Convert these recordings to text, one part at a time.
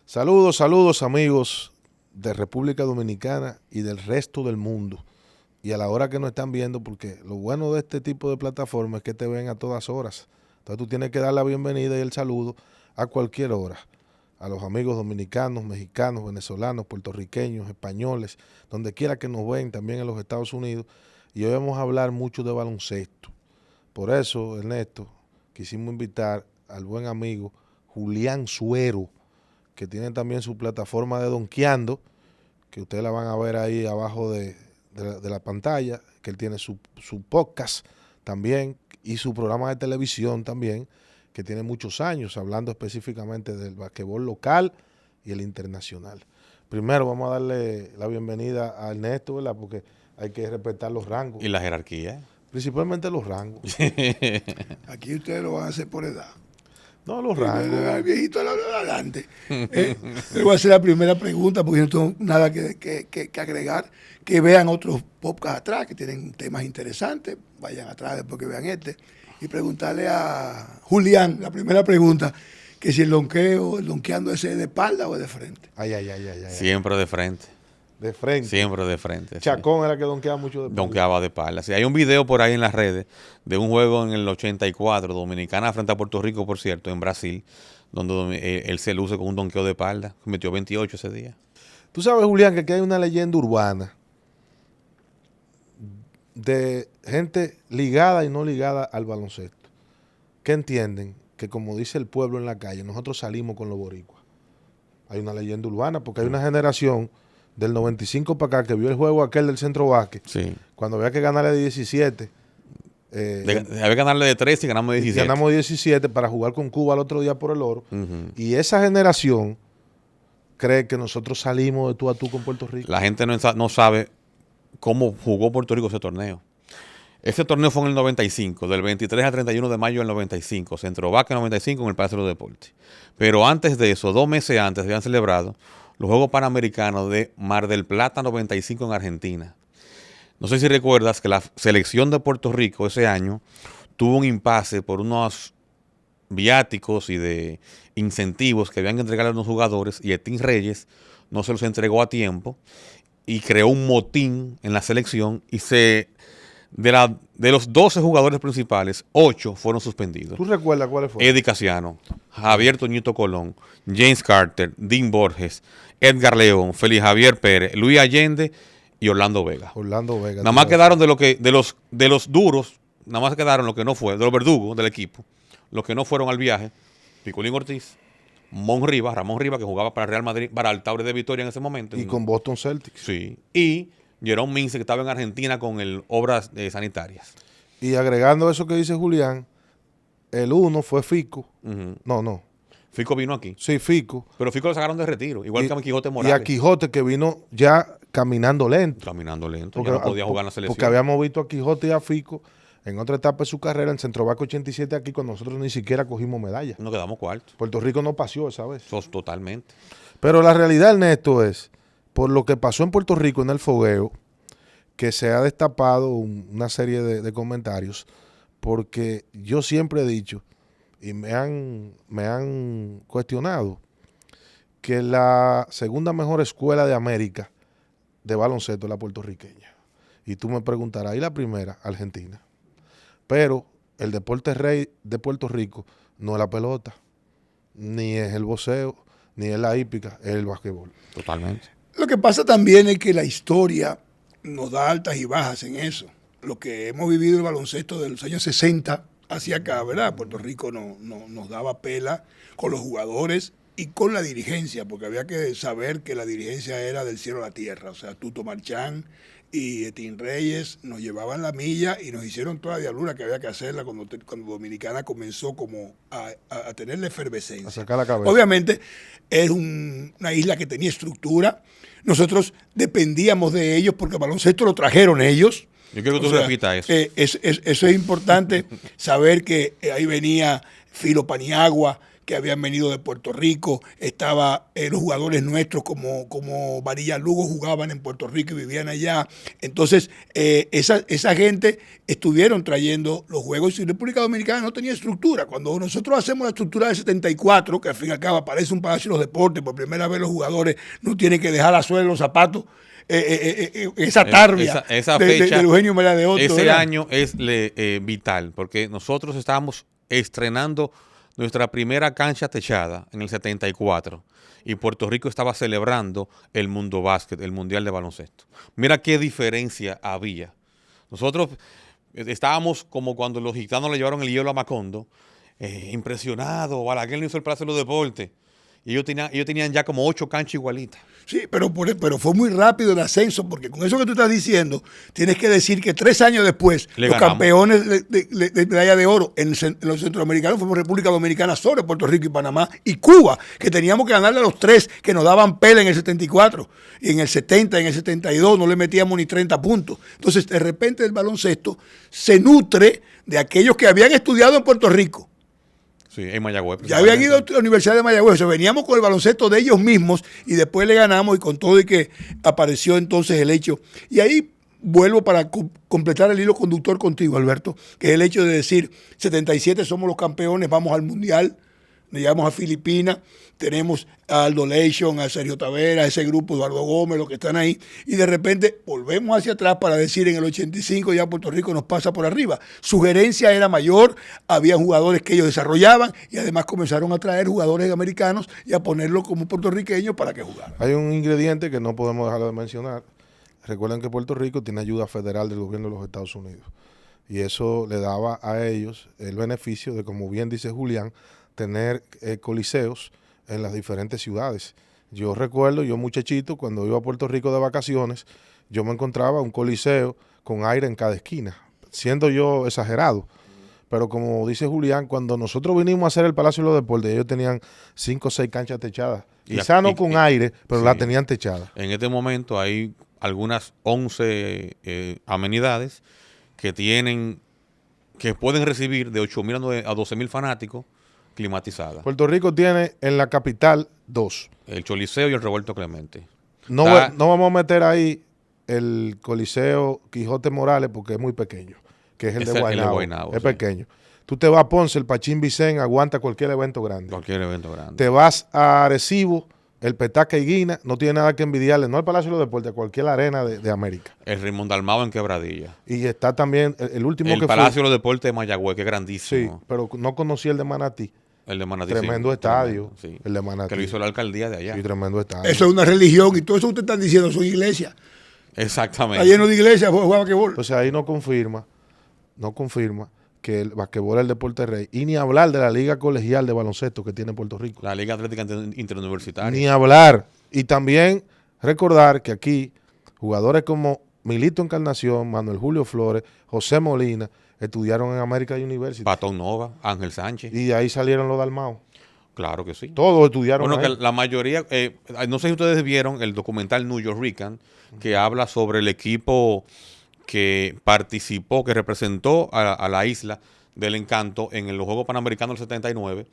Saludos, saludos amigos de República Dominicana y del resto del mundo. Y a la hora que nos están viendo, porque lo bueno de este tipo de plataformas es que te ven a todas horas. Entonces tú tienes que dar la bienvenida y el saludo a cualquier hora. A los amigos dominicanos, mexicanos, venezolanos, puertorriqueños, españoles, donde quiera que nos ven, también en los Estados Unidos. Y hoy vamos a hablar mucho de baloncesto. Por eso, Ernesto, quisimos invitar al buen amigo Julián Suero, que tiene también su plataforma de Donkeando, que ustedes la van a ver ahí abajo de la pantalla, que él tiene su podcast también y su programa de televisión también, que tiene muchos años hablando específicamente del basquetbol local y el internacional. Primero vamos a darle la bienvenida a Ernesto, ¿verdad? Porque hay que respetar los rangos. Y la jerarquía. Principalmente los rangos. Aquí ustedes lo van a hacer por edad. No, los rangos. El viejito adelante. Le voy a hacer la primera pregunta porque no tengo nada que agregar. Que vean otros podcasts atrás que tienen temas interesantes. Vayan atrás después que vean este. Y preguntarle a Julián, la primera pregunta, que si el donkeando ese es de espalda o es de frente. Ay. Siempre de frente. De frente. Siempre de frente. Chacón era que donkeaba mucho de espalda. Donkeaba de espalda. Sí, hay un video por ahí en las redes de un juego en el 84, Dominicana frente a Puerto Rico, por cierto, en Brasil, donde él se luce con un donqueo de espalda. Metió 28 ese día. Tú sabes, Julián, que aquí hay una leyenda urbana de gente ligada y no ligada al baloncesto, que entienden que, como dice el pueblo en la calle, nosotros salimos con los boricuas. Hay una leyenda urbana porque hay una generación del 95 para acá que vio el juego aquel del Centro Vázquez, Sí. cuando había que ganarle de 17. Había que ganarle de 13 y ganamos de 17. Ganamos 17 para jugar con Cuba el otro día por el oro. Uh-huh. Y esa generación cree que nosotros salimos de tú a tú con Puerto Rico. La gente no sabe cómo jugó Puerto Rico ese torneo. Ese torneo fue en el 95, del 23 al 31 de mayo del 95. Centro Vázquez 95 en el Palacio de los Deportes. Pero antes de eso, 2 meses antes, habían celebrado los Juegos Panamericanos de Mar del Plata 95 en Argentina. No sé si recuerdas que la selección de Puerto Rico ese año tuvo un impasse por unos viáticos y de incentivos que habían que entregarle a los jugadores, y Etín Reyes no se los entregó a tiempo y creó un motín en la selección y de los 12 jugadores principales, 8 fueron suspendidos. ¿Tú recuerdas cuáles fueron? Eddie Casiano, Javier Toñito Colón, James Carter, Dean Borges, Edgar León, Félix Javier Pérez, Luis Allende y Orlando Vega. Orlando Vega. Nada más quedaron de los duros, nada más quedaron los que no fueron, de los verdugos del equipo, los que no fueron al viaje: Picolín Ortiz, Ramón Rivas, que jugaba para Real Madrid, para el Tauro de Vitoria en ese momento. Y con Boston Celtics. Sí. Y Jerome Mince, que estaba en Argentina con obras sanitarias. Y agregando eso que dice Julián, el uno fue Fico. Uh-huh. No. Fico vino aquí. Sí, Fico. Pero Fico lo sacaron de retiro, igual que a Quijote Morales. Y a Quijote, que vino ya caminando lento. Caminando lento, Porque ya no podía jugar en la selección. Porque habíamos visto a Quijote y a Fico en otra etapa de su carrera, en Centro Vázquez 87 aquí, cuando nosotros ni siquiera cogimos medalla. Nos quedamos cuartos. Puerto Rico no paseó esa vez. Totalmente. Pero la realidad, Ernesto, es, por lo que pasó en Puerto Rico en el fogueo, que se ha destapado una serie de comentarios, porque yo siempre he dicho, y me han cuestionado, que la segunda mejor escuela de América de baloncesto es la puertorriqueña. Y tú me preguntarás, ¿y la primera? Argentina. Pero el deporte rey de Puerto Rico no es la pelota, ni es el boxeo, ni es la hípica, es el basquetbol. Totalmente. Lo que pasa también es que la historia nos da altas y bajas en eso. Lo que hemos vivido el baloncesto de los años 60 hacia acá, ¿verdad? Puerto Rico nos daba pela con los jugadores y con la dirigencia, porque había que saber que la dirigencia era del cielo a la tierra. O sea, Tuto Marchán y Etín Reyes nos llevaban la milla y nos hicieron toda la diablura que había que hacerla cuando Dominicana comenzó como a tener la efervescencia. A sacar la cabeza. Obviamente es una isla que tenía estructura. Nosotros dependíamos de ellos porque el baloncesto lo trajeron ellos. Yo quiero que tú repitas eso. Eso es importante, saber que ahí venía Filo Paniagua, que habían venido de Puerto Rico, estaba los jugadores nuestros como Varilla Lugo jugaban en Puerto Rico y vivían allá. Entonces, esa gente estuvieron trayendo los juegos y República Dominicana no tenía estructura. Cuando nosotros hacemos la estructura del 74, que al fin y al cabo aparece un Palacio de los Deportes, por primera vez los jugadores no tienen que dejar la suela de los zapatos, esa tarbia esa fecha, de Eugenio María de Hostos. Ese año es vital, porque nosotros estábamos estrenando nuestra primera cancha techada en el 74 y Puerto Rico estaba celebrando el Mundo Básquet, el Mundial de Baloncesto. Mira qué diferencia había. Nosotros estábamos como cuando los gitanos le llevaron el hielo a Macondo, impresionados. Balaguer no hizo el Palacio de los Deportes. Y ellos tenían ya como 8 canchas igualitas. Sí, pero fue muy rápido el ascenso, porque con eso que tú estás diciendo, tienes que decir que 3 años después, los campeones de medalla de oro en los centroamericanos fuimos República Dominicana sobre Puerto Rico y Panamá y Cuba, que teníamos que ganarle a los 3 que nos daban pela en el 74, y en el 70, en el 72 no le metíamos ni 30 puntos. Entonces, de repente el baloncesto se nutre de aquellos que habían estudiado en Puerto Rico. Sí, en Mayagüez. Ya habían ido a la Universidad de Mayagüez. O sea, veníamos con el baloncesto de ellos mismos y después le ganamos y con todo y que apareció entonces el hecho. Y ahí vuelvo para completar el hilo conductor contigo, Alberto, que es el hecho de decir, 77 somos los campeones, vamos al Mundial, llegamos a Filipinas, tenemos a Aldo Leishon, a Sergio Tavera, a ese grupo, Eduardo Gómez, los que están ahí, y de repente volvemos hacia atrás para decir en el 85 ya Puerto Rico nos pasa por arriba. Su gerencia era mayor, había jugadores que ellos desarrollaban y además comenzaron a traer jugadores americanos y a ponerlos como puertorriqueños para que jugaran. Hay un ingrediente que no podemos dejar de mencionar. Recuerden que Puerto Rico tiene ayuda federal del gobierno de los Estados Unidos y eso le daba a ellos el beneficio de, como bien dice Julián, tener coliseos en las diferentes ciudades. Yo recuerdo, yo muchachito, cuando iba a Puerto Rico de vacaciones, yo me encontraba un coliseo con aire en cada esquina, siendo yo exagerado. Pero como dice Julián, cuando nosotros vinimos a hacer el Palacio de los Deportes, ellos tenían 5 o 6 canchas techadas. Quizá no con aire, pero sí, la tenían techadas. En este momento hay algunas 11 amenidades que pueden recibir de 8.000 a 12.000 fanáticos climatizada. Puerto Rico tiene en la capital 2. El Choliseo y el Roberto Clemente. No vamos a meter ahí el Coliseo Quijote Morales porque es muy pequeño, que es el de Guaynabo. Es pequeño. Tú te vas a Ponce, el Pachín Vicén aguanta cualquier evento grande. Cualquier evento grande. Te vas a Arecibo, el Petaca y Guina, no tiene nada que envidiarle, no al Palacio de los Deportes, a cualquier arena de América. El Raymond Dalmau en Quebradilla. Y está también el último el Palacio de los Deportes de Mayagüez, que es grandísimo. Sí, pero no conocí el de Manatí. El de Manatí. Tremendo estadio. Sí. El de Manatí. Que lo hizo la alcaldía de allá. Sí, tremendo estadio. Eso es una religión y todo eso que usted está diciendo son iglesias. Exactamente. Está lleno de iglesias, juega basquetbol. Entonces ahí no confirma que el basquetbol es el deporte rey. Y ni hablar de la liga colegial de baloncesto que tiene Puerto Rico. La Liga Atlética Interuniversitaria. Ni hablar. Y también recordar que aquí jugadores como Milito Encarnación, Manuel Julio Flores, José Molina, estudiaron en American University. Patón Nova, Ángel Sánchez. Y de ahí salieron los Dalmau. Claro que sí. Todos estudiaron. Bueno, que la mayoría, no sé si ustedes vieron el documental New Yorkican, que habla sobre el equipo que participó, que representó a la isla del Encanto en los Juegos Panamericanos del 79,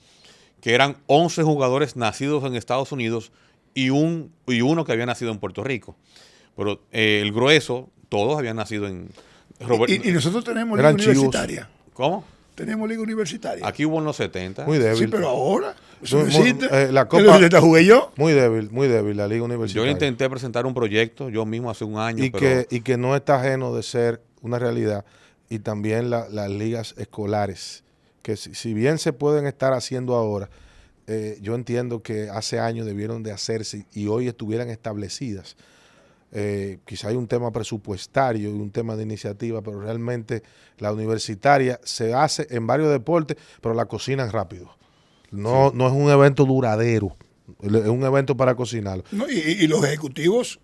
que eran 11 jugadores nacidos en Estados Unidos y uno que había nacido en Puerto Rico. Pero el grueso, todos habían nacido en... Y nosotros tenemos liga universitaria. ¿Cómo? Tenemos liga universitaria. Aquí hubo en los 70. Muy débil. Sí, pero ahora. La Copa ¿La jugué yo? Muy débil la liga universitaria. Yo intenté presentar un proyecto, yo mismo hace un año. Y que no está ajeno de ser una realidad. Y también las ligas escolares, que si bien se pueden estar haciendo ahora, yo entiendo que hace años debieron de hacerse y hoy estuvieran establecidas. Quizá hay un tema presupuestario y un tema de iniciativa, pero realmente la universitaria se hace en varios deportes, pero la cocinan rápido. No es un evento duradero, es un evento para cocinarlo. No, y los ejecutivos,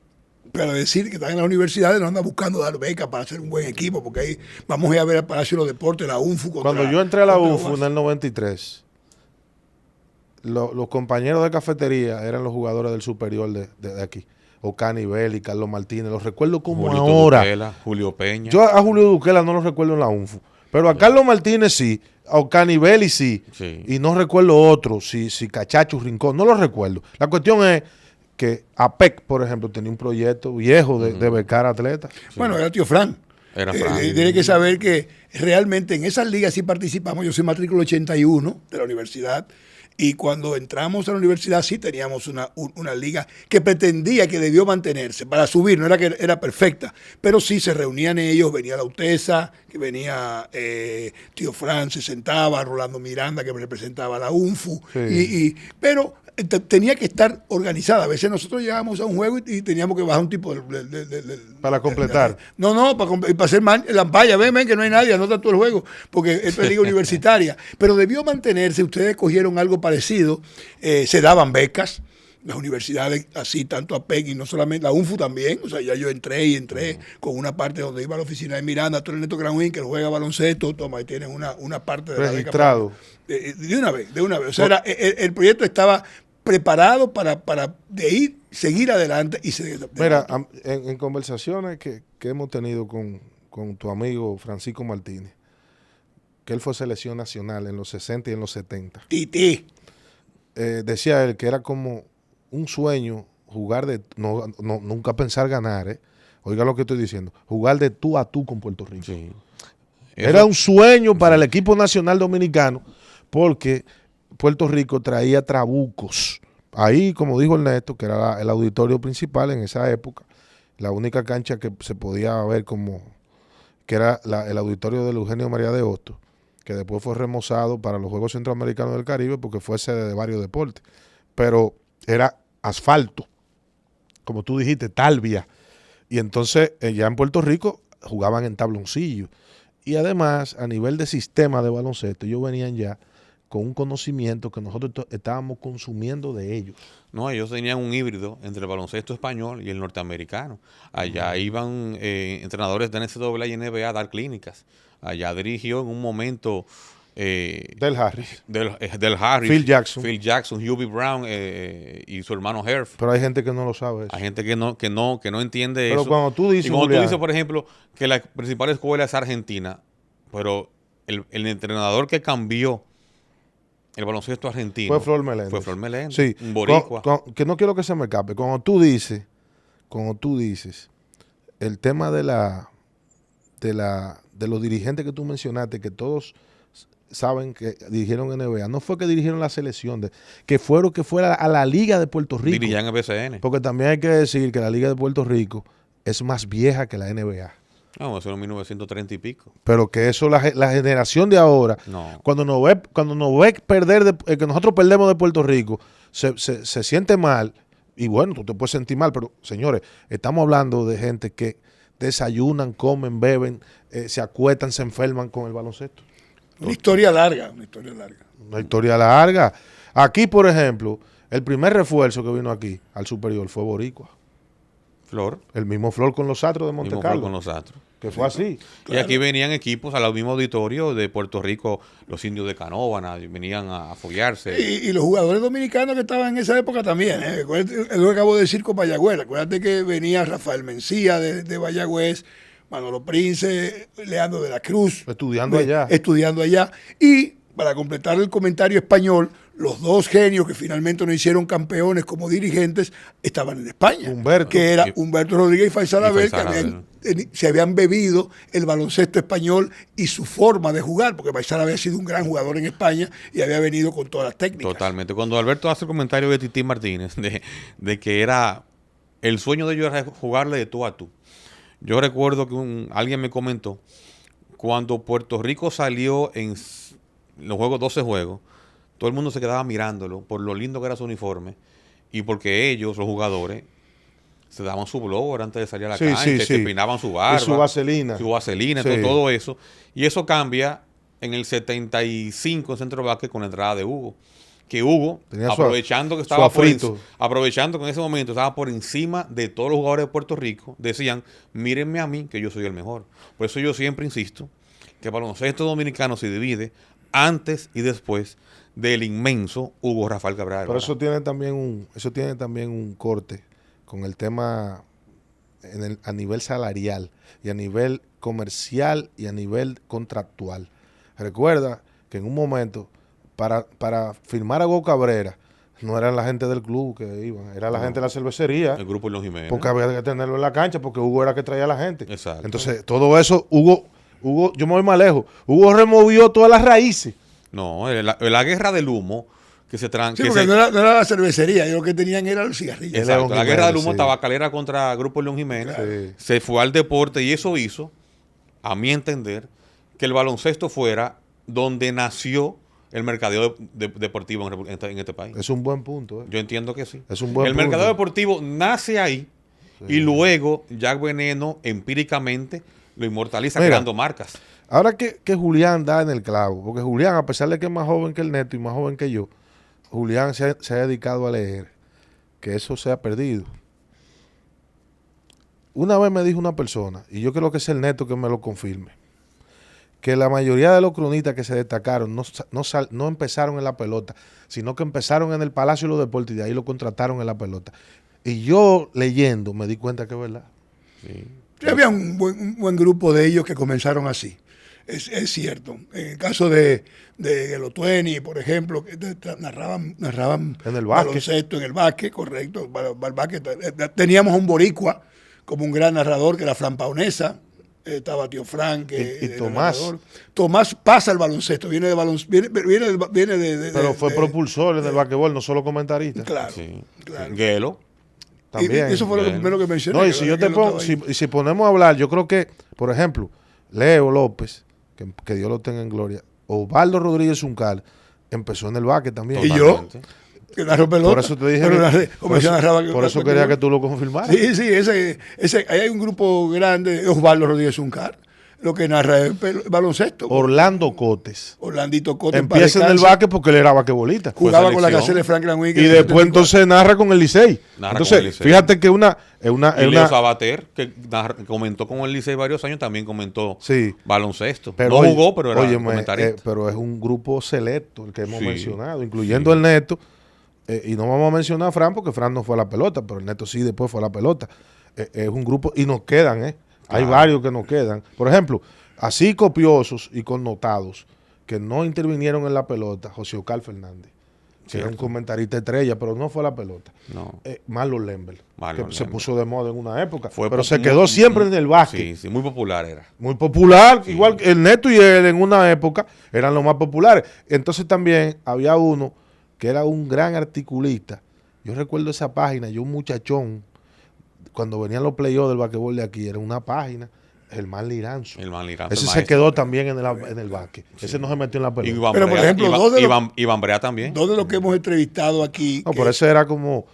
para decir que están en las universidades, no andan buscando dar becas para hacer un buen equipo, porque ahí vamos a ir a ver al Palacio de los Deportes, la UNFU. Cuando yo entré a la UNFU en el 93, los compañeros de cafetería eran los jugadores del superior de aquí. Ocani Belli, Carlos Martínez, los recuerdo como Julio ahora. Duquela, Julio Peña. Yo a Julio Duquela no lo recuerdo en la UNFU, Pero a Carlos Martínez sí, a Ocanivelli sí, Sí. y no recuerdo otro, si Cachacho Rincón, no lo recuerdo. La cuestión es que APEC, por ejemplo, tenía un proyecto viejo de becar atletas. Bueno, era tío Fran. Era Fran. Tiene que saber que realmente en esas ligas sí participamos. Yo soy matrícula 81 de la universidad. Y cuando entramos a la universidad sí teníamos una liga que pretendía que debió mantenerse para subir, no era que era perfecta, pero sí se reunían ellos, venía la UTESA, que venía Tío Fran, se sentaba, Rolando Miranda, que representaba la UNFU, Sí. pero tenía que estar organizada. A veces nosotros llegábamos a un juego y teníamos que bajar un tipo Para completar. No, para hacer la ampalla, ven que no hay nadie, anota todo el juego, porque es liga universitaria. Pero debió mantenerse, ustedes cogieron algo parecido, se daban becas, las universidades así, tanto APEC y no solamente, la UNFU también, o sea, ya yo entré con una parte donde iba a la oficina de Miranda, tú eres Neto Granwin, que juega baloncesto, toma, y tienes una parte de Registrado. la beca. De una vez. O sea, el proyecto estaba preparado para seguir adelante y se Mira, en conversaciones que hemos tenido con tu amigo Francisco Martínez, que él fue selección nacional en los 60 y en los 70, Titi. decía él que era como un sueño jugar nunca pensar ganar, oiga lo que estoy diciendo, jugar de tú a tú con Puerto Rico. Sí. Era un sueño para el equipo nacional dominicano porque Puerto Rico traía trabucos. Ahí, como dijo Ernesto, que era el auditorio principal en esa época, la única cancha que se podía ver que era el auditorio del Eugenio María de Hostos, que después fue remozado para los Juegos Centroamericanos del Caribe porque fue sede de varios deportes. Pero era asfalto, como tú dijiste, talvia. Y entonces ya en Puerto Rico jugaban en tabloncillo. Y además, a nivel de sistema de baloncesto, ellos venían ya con un conocimiento que nosotros estábamos consumiendo de ellos. No, ellos tenían un híbrido entre el baloncesto español y el norteamericano. Allá iban entrenadores de NCAA y NBA a dar clínicas. Allá dirigió en un momento Del Harris. Del Harris, Phil Jackson, Hubie Brown y su hermano Herf. Pero hay gente que no lo sabe eso. Hay gente que no entiende Pero eso. cuando tú dices, y cuando tú Julián, dices, por ejemplo, que la principal escuela es argentina, pero el entrenador que cambió el baloncesto argentino fue Flor Meléndez. Fue Flor Meléndez, Sí, un boricua. Que no quiero que se me escape. Cuando tú dices el tema de los dirigentes que tú mencionaste, que todos saben que dirigieron NBA, no fue que dirigieron la selección, que fuera a la Liga de Puerto Rico. Dirigían el BCN. Porque también hay que decir que la Liga de Puerto Rico es más vieja que la NBA. No, eso en 1930 y pico. Pero que eso la generación de ahora, No. cuando nos ve perder, que nosotros perdemos de Puerto Rico, se siente mal. Y bueno, tú te puedes sentir mal, pero señores, estamos hablando de gente que desayunan, comen, beben, se acuestan, se enferman con el baloncesto. Una historia larga. Una historia larga. Aquí, por ejemplo, el primer refuerzo que vino aquí al superior fue boricua. Flor. El mismo Flor con los Astros de Monte Mismo Carlo. Flor con los Astros. Que fue así. Claro. Y aquí venían equipos al mismo auditorio de Puerto Rico, los indios de Canóvana, venían a foguearse. Y los jugadores dominicanos que estaban en esa época también. Es lo que acabo de decir con Mayagüez. Acuérdate que venía Rafael Mencía de Mayagüez, Manolo Prince, Leandro de la Cruz. Estudiando allá. Y para completar el comentario español, los dos genios que finalmente nos hicieron campeones como dirigentes estaban en España. Que era Humberto Rodríguez y Faisal Abel, que se habían bebido el baloncesto español y su forma de jugar, porque Faisal había sido un gran jugador en España y había venido con todas las técnicas. Totalmente. Cuando Alberto hace el comentario de Tití Martínez, de que era el sueño de ellos era jugarle de tú a tú. Yo recuerdo que alguien me comentó, cuando Puerto Rico salió en los juegos, 12 juegos, todo el mundo se quedaba mirándolo por lo lindo que era su uniforme y porque ellos, los jugadores, se daban su blower antes de salir a la cancha, se peinaban su barba. Y su vaselina. Todo eso. Y eso cambia en el 75 en Centro Vázquez con la entrada de Hugo. Que Hugo, aprovechando que en ese momento estaba por encima de todos los jugadores de Puerto Rico, decían, mírenme a mí, que yo soy el mejor. Por eso yo siempre insisto que el baloncesto dominicano se divide antes y después del inmenso Hugo Rafael Cabral. Pero eso tiene también un corte con el tema a nivel salarial y a nivel comercial y a nivel contractual. Recuerda que en un momento, para firmar a Hugo Cabrera, no eran la gente del club que iban, era la gente de la cervecería. El grupo Los Jiménez. Porque había que tenerlo en la cancha, porque Hugo era que traía a la gente. Exacto. Entonces, todo eso, Hugo, yo me voy más lejos. Hugo removió todas las raíces. No, la guerra del humo que se Sí, porque no era la cervecería, ellos lo que tenían era los cigarrillos. Exacto, León la guerra del Jiménez, humo sí. tabacalera contra Grupo León Jiménez Sí. se fue al deporte y eso hizo, a mi entender, que el baloncesto fuera donde nació el mercadeo deportivo en este país. Es un buen punto. Yo entiendo que sí. Es un buen el punto. mercadeo deportivo nace ahí y luego Jack Veneno empíricamente lo inmortaliza Mira, creando marcas. Ahora que Julián da en el clavo, porque Julián, a pesar de que es más joven que el Neto y más joven que yo, Julián se ha dedicado a leer, que eso se ha perdido. Una vez me dijo una persona, y yo creo que es el Neto que me lo confirme, que la mayoría de los cronistas que se destacaron no empezaron en la pelota, sino que empezaron en el Palacio de los Deportes y de ahí lo contrataron en la pelota. Y yo leyendo me di cuenta que es verdad. Sí. Sí, había un buen grupo de ellos que comenzaron así. Es cierto. En el caso de Lotueni, por ejemplo, que narraban En el básquet. baloncesto en el básquet, correcto. Teníamos a un boricua como un gran narrador, que era Fran Paonesa. Estaba Tío Fran, que Y era Tomás. narrador. Tomás pasa el baloncesto, viene de Pero fue propulsor en el basquetbol, no solo comentarista. Claro, Sí. claro. Guelo. También. Y eso fue lo Bien. primero que mencioné. No, y que si yo que te él pongo, estaba ahí. si ponemos a hablar, yo creo que, por ejemplo, Leo López, que Dios lo tenga en gloria, Osvaldo Rodríguez Zuncal, empezó en el básquet también. Y yo, Totalmente. que narró pelota. Por eso te dije pero que, como yo narraba por eso quería que tú lo confirmaras. Sí, sí, ahí hay un grupo grande, Osvaldo Rodríguez Uncar, lo que narra el baloncesto. Orlando Cotes. Orlandito Cote. Empieza en el básquet porque él era basquetbolista. Jugaba con la selección. Gacela de Franklin Winkler. Y después entonces narra con el Licey. Narra Entonces, con el Licey. fíjate que Y Leo Sabater, que comentó con el Licey varios años, también comentó Sí. baloncesto. Pero No oye, jugó, pero era óyeme, comentarista. pero es un grupo selecto el que hemos Sí. mencionado, incluyendo el Neto. Y no vamos a mencionar a Fran porque Fran no fue a la pelota, pero el Neto sí después fue a la pelota. Es un grupo, y nos quedan, Hay Claro. varios que nos quedan. Por ejemplo, así copiosos y connotados que no intervinieron en la pelota, José Ocal Fernández, que era un Cierto. comentarista estrella, pero no fue a la pelota. No. Marlon Lembel, Marlon que se Lembel. puso de moda en una época, Fue pero po- se muy- quedó siempre en el básquet. Sí, sí, muy popular era. Muy popular, Sí. igual que el Neto y él en una época eran los más populares. Entonces también había uno que era un gran articulista. Yo recuerdo esa página, yo un muchachón, cuando venían los playoffs del basquetbol de aquí, era una página, Germán Liranzo. El man Liranzo, Ese el se maestro. quedó también en el básquet. Ese no se metió en la Y pelota. Iván Pero, por Brea, ejemplo, Iván- dos de los- Iván Brea también. Dos de los que hemos entrevistado aquí. No, que- pero ese era como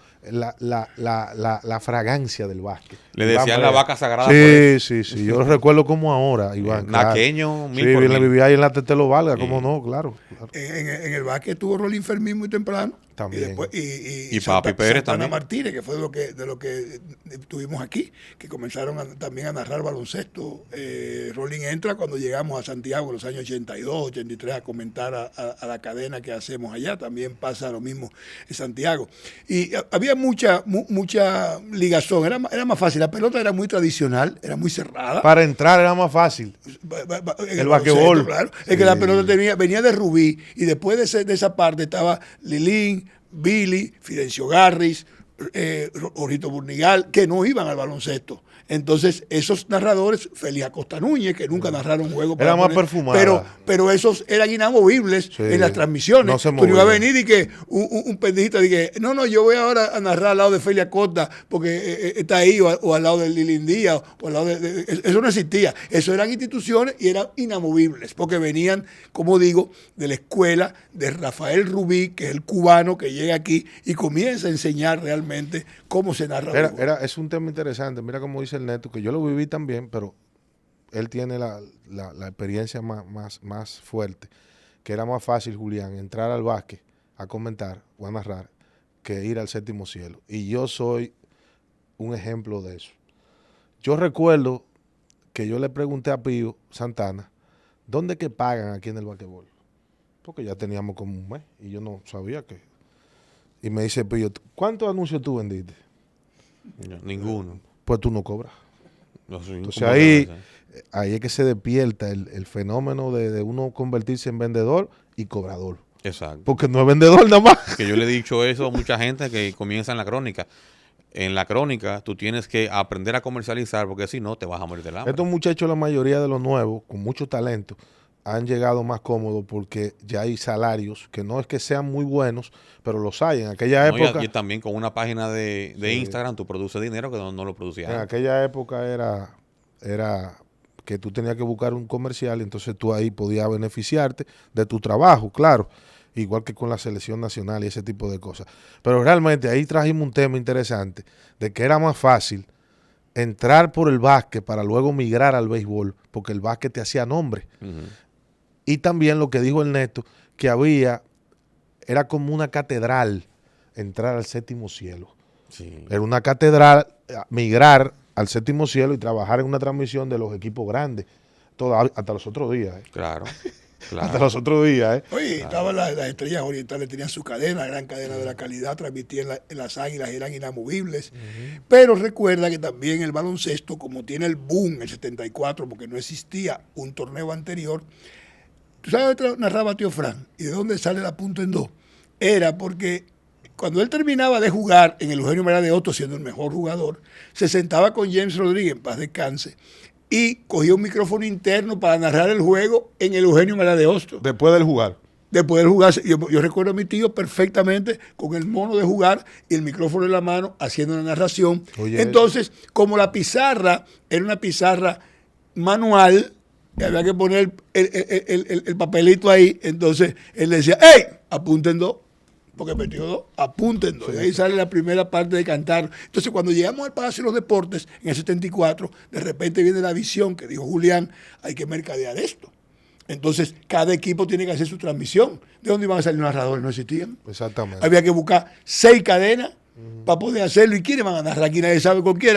la fragancia del básquet. Le Iván decían la Brea. vaca sagrada por eso. Sí. Yo recuerdo como ahora, Iván. claro. Naqueño, Sí, mil por mil. vivía ahí en la Tetelo Valga, Sí. cómo no, claro. En el básquet tuvo Rolín Fermín muy temprano. También. Y, después, Y Papi Pérez Santana también. Martínez, que fue de lo que tuvimos aquí, que comenzaron también a narrar baloncesto. Rolín entra cuando llegamos a Santiago en los años 82, 83 a comentar a la cadena que hacemos allá. También pasa lo mismo en Santiago. Y había mucha ligazón. Era más fácil. La pelota era muy tradicional, era muy cerrada. Para entrar era más fácil. En El baloncesto, basquetbol. claro. Sí. Es que la pelota venía de Rubí y después de esa parte estaba Lilín, Billy, Fidencio Garris, Jorito Burnigal, que no iban al baloncesto. Entonces, esos narradores, Félix Acosta Núñez, que nunca narraron juegos. Era más perfumada. Pero esos eran inamovibles Sí. en las transmisiones. No se Tú no ibas a movían. venir y que un pendejito dije, no, yo voy ahora a narrar al lado de Félix Acosta porque está ahí, o al lado de Lilín Díaz, o al lado eso no existía. Eso eran instituciones y eran inamovibles, porque venían, como digo, de la escuela de Rafael Rubí, que es el cubano que llega aquí y comienza a enseñar realmente cómo se narra. Es un tema interesante. Mira cómo dice el Neto, que yo lo viví también, pero él tiene la experiencia más fuerte, que era más fácil, Julián, entrar al básquet a comentar o a narrar que ir al séptimo cielo. Y yo soy un ejemplo de eso. Yo recuerdo que yo le pregunté a Pío Santana, ¿dónde que pagan aquí en el basquetbol? Porque ya teníamos como un mes y yo no sabía que... Y me dice Pío, ¿cuántos anuncios tú vendiste? No, ninguno. pues tú no cobras. No, sí, Entonces como ahí, debe ser. ahí es que se despierta el fenómeno de uno convertirse en vendedor y cobrador. Exacto. Porque no es vendedor nada más. Que yo le he dicho eso a mucha gente que comienza en la crónica. En la crónica tú tienes que aprender a comercializar porque si no te vas a morir del hambre. Estos muchachos, la mayoría de los nuevos, con mucho talento, han llegado más cómodos porque ya hay salarios que no es que sean muy buenos, pero los hay. En aquella No, época, y también con una página de Sí. Instagram tú produces dinero que no lo producías en antes. aquella época era que tú tenías que buscar un comercial, y entonces tú ahí podías beneficiarte de tu trabajo, claro, igual que con la selección nacional y ese tipo de cosas. Pero realmente ahí trajimos un tema interesante de que era más fácil entrar por el básquet para luego migrar al béisbol, porque el básquet te hacía nombre. Ujú. Y también lo que dijo Ernesto, que era como una catedral entrar al séptimo cielo. Sí. Era una catedral, migrar al séptimo cielo y trabajar en una transmisión de los equipos grandes, hasta los otros días. Claro. Hasta Claro. los otros días. Oye, estaban las estrellas orientales, tenían su cadena, la gran cadena de la calidad, transmitían las águilas, eran inamovibles. Pero recuerda que también el baloncesto, como tiene el boom, el 74, porque no existía un torneo anterior, ¿tú sabes dónde narraba Tío Fran? ¿Y de dónde sale la punta en dos? Era porque cuando él terminaba de jugar en el Eugenio María de Hostos, siendo el mejor jugador, se sentaba con James Rodríguez, en paz descanse, y cogía un micrófono interno para narrar el juego en el Eugenio María de Hostos. Después del jugar. Después de jugar, yo recuerdo a mi tío perfectamente con el mono de jugar y el micrófono en la mano haciendo una narración. Oye, entonces, como la pizarra era una pizarra manual, y había que poner el papelito ahí, entonces él decía, ¡hey! Apunten dos, porque metió dos, apunten dos. Y ahí sale la primera parte de cantar. Entonces, cuando llegamos al Palacio de los Deportes, en el 74, de repente viene la visión que dijo Julián, hay que mercadear esto. Entonces, cada equipo tiene que hacer su transmisión. ¿De dónde iban a salir los narradores? No existían. Exactamente. Había que buscar 6 cadenas para poder hacerlo. ¿Y quiénes van a narrar? Aquí nadie sabe con quién.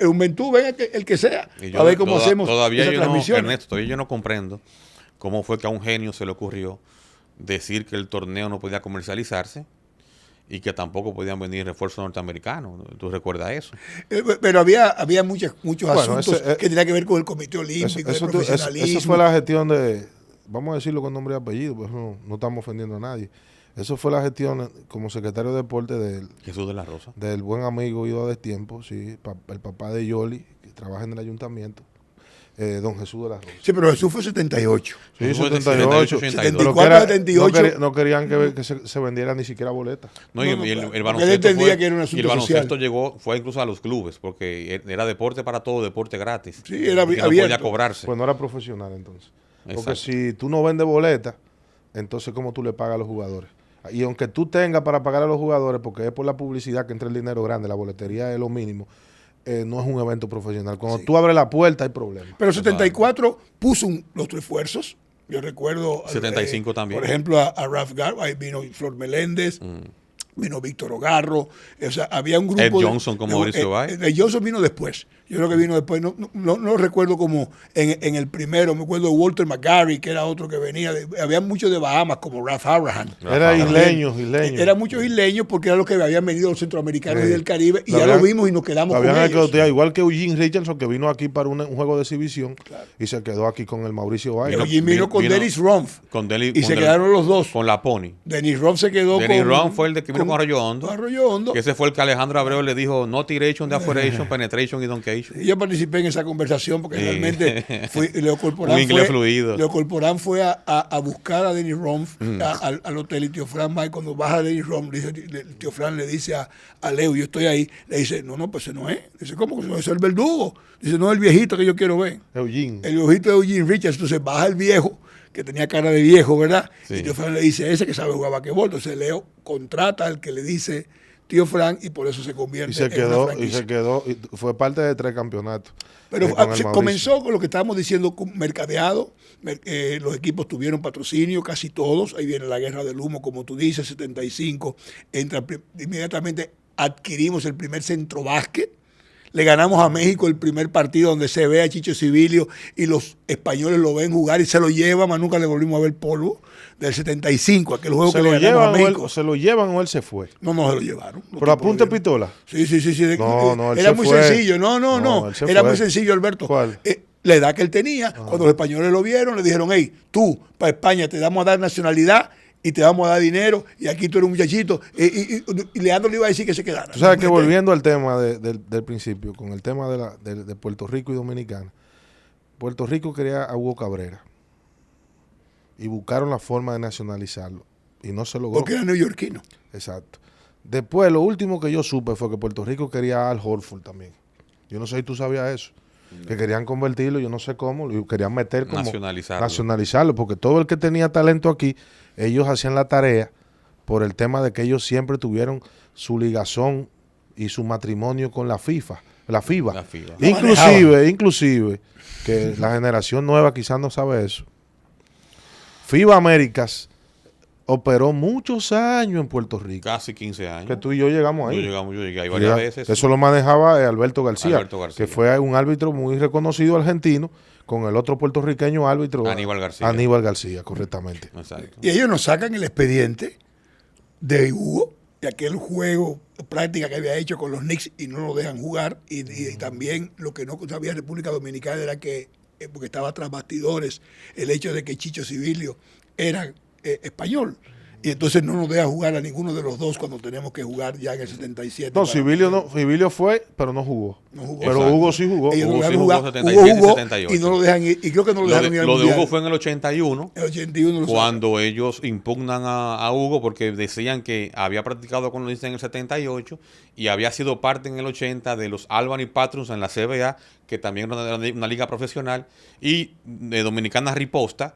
Un Ventú, venga el que sea. Y A ver cómo hacemos todavía esa yo no, transmisión. Ernesto, todavía yo no comprendo cómo fue que a un genio se le ocurrió decir que el torneo no podía comercializarse y que tampoco podían venir refuerzos norteamericanos. ¿Tú recuerdas eso? Pero había muchos Bueno, asuntos que tenían que ver con el Comité Olímpico, el profesionalismo. eso fue la gestión de, vamos a decirlo con nombre y apellido, pues no estamos ofendiendo a nadie. Eso fue la gestión como secretario de deporte Jesús de la Rosa. del buen amigo Ido a Destiempo, sí, el papá de Yoli, que trabaja en el ayuntamiento, don Jesús de la Rosa. Sí, pero Jesús fue 78. Sí, Jesús fue de 78, 78, pero 74, 78. no querían que se vendiera ni siquiera boleta. No, No, y no, el porque él baloncesto entendía que era un y asunto el baloncesto social. llegó, fue incluso a los clubes, porque era deporte para todo, deporte gratis. Sí, era y que no abierto. podía cobrarse. Pues no era profesional entonces. Porque Exacto. si tú no vendes boleta, entonces ¿cómo tú le pagas a los jugadores? Y aunque tú tengas para pagar a los jugadores, porque es por la publicidad que entra el dinero grande, la boletería es lo mínimo, no es un evento profesional. Cuando tú abres la puerta hay problemas. Pero 74 puso los refuerzos. Yo recuerdo. 75 también. Por ejemplo, a Ralph Garbo, ahí vino Flor Meléndez, vino Víctor Ogarro. O sea, había un grupo. Ed Johnson como Mauricio Bay. Ed Johnson vino después. Yo creo que vino después. No recuerdo como en el primero. Me acuerdo de Walter McGarry, que era otro que venía. Había muchos de Bahamas, como Ralph Abraham. Era isleños. Eran muchos isleños porque era los que habían venido los centroamericanos Sí. y del Caribe. Y Lo ya habían- lo vimos y nos quedamos Lo con habían ellos. escoteado, igual que Eugene Richardson, que vino aquí para un juego de exhibición y se quedó aquí con el Mauricio Bay. Pero Jim vino con vino- Dennis Rumpf. Y se quedaron los dos. Con la Pony. Dennis Rumpf se quedó Dennis con... Rumpf fue el de que vino con Arroyo Hondo. con Arroyo Hondo. Que ese fue el que Alejandro Abreu le dijo no tiration, aspiration, penetration y donkation. Y yo participé en esa conversación porque Sí. realmente Leo Corporán Un inglés fluido. Leo Corporán fue a buscar a Dennis Rumpf al hotel y Tío Fran va y cuando baja Dennis Rumpf, Tío Fran le dice a Leo, yo estoy ahí, le dice, no, pues ese no es. Dice, ¿cómo que ese no es el verdugo? Dice, no, el viejito que yo quiero ver. Eugene. El viejito de Eugene Richards. Entonces baja el viejo, que tenía cara de viejo, ¿verdad? Sí. Y Tío Fran le dice, ese que sabe jugar basquetbol. Entonces Leo contrata al que le dice Tío Fran y por eso se convierte Y se en una quedó, franquicia. y fue parte de 3 campeonatos. Pero con el Mauricio. comenzó con lo que estábamos diciendo, con mercadeado. Los equipos tuvieron patrocinio, casi todos. Ahí viene la guerra del humo, como tú dices, 75. Inmediatamente adquirimos el primer centro básquet. Le ganamos a México el primer partido donde se ve a Chicho Civilio y los españoles lo ven jugar y se lo llevan, más nunca le volvimos a ver polvo. Del 75, aquel juego que le ganamos a México. ¿Se lo llevan o él se fue? No, se lo llevaron. ¿Por apunte pistola? Sí. No, era muy sencillo. No. Era muy sencillo, Alberto. ¿Cuál? La edad que él tenía, cuando los españoles lo vieron, le dijeron, hey, tú, para España, te vamos a dar nacionalidad y te vamos a dar dinero, y aquí tú eres un muchachito. Y Leandro le iba a decir que se quedara. Tú sabes que volviendo al tema del principio, con el tema de Puerto Rico y Dominicana, Puerto Rico quería a Hugo Cabrera y buscaron la forma de nacionalizarlo y no se logró. Porque era neoyorquino. Exacto. Después, lo último que yo supe fue que Puerto Rico quería a Al Horford también. Yo no sé si tú sabías eso. No. Que querían convertirlo, yo no sé cómo, lo querían meter como nacionalizarlo, porque todo el que tenía talento aquí, ellos hacían la tarea por el tema de que ellos siempre tuvieron su ligazón y su matrimonio con la FIBA. Inclusive, que la generación nueva quizás no sabe eso. FIBA Américas operó muchos años en Puerto Rico. Casi 15 años. Que tú y yo llegamos ahí. Yo llegué ahí varias veces. Eso lo manejaba Alberto García, que fue un árbitro muy reconocido argentino, con el otro puertorriqueño árbitro. Aníbal García, correctamente. Exacto. Y ellos nos sacan el expediente de Hugo, de aquel juego práctica que había hecho con los Knicks y no lo dejan jugar. Y también lo que no sabía República Dominicana era que, porque estaba tras bastidores, el hecho de que Chicho Civilio era español. Y entonces no nos deja jugar a ninguno de los dos cuando tenemos que jugar ya en el 77. No, Civilio fue, pero no jugó. Pero exacto. Hugo sí jugó. Hugo sí jugó 77, 78. Y no lo dejan ir, y creo que no lo dejaron ir al mundial. Lo de Hugo fue en el 81. El 81 cuando ellos impugnan a Hugo porque decían que había practicado con los Knicks en el 78 y había sido parte en el 80 de los Albany Patrons en la CBA, que también era una liga profesional, y de Dominicana Riposta,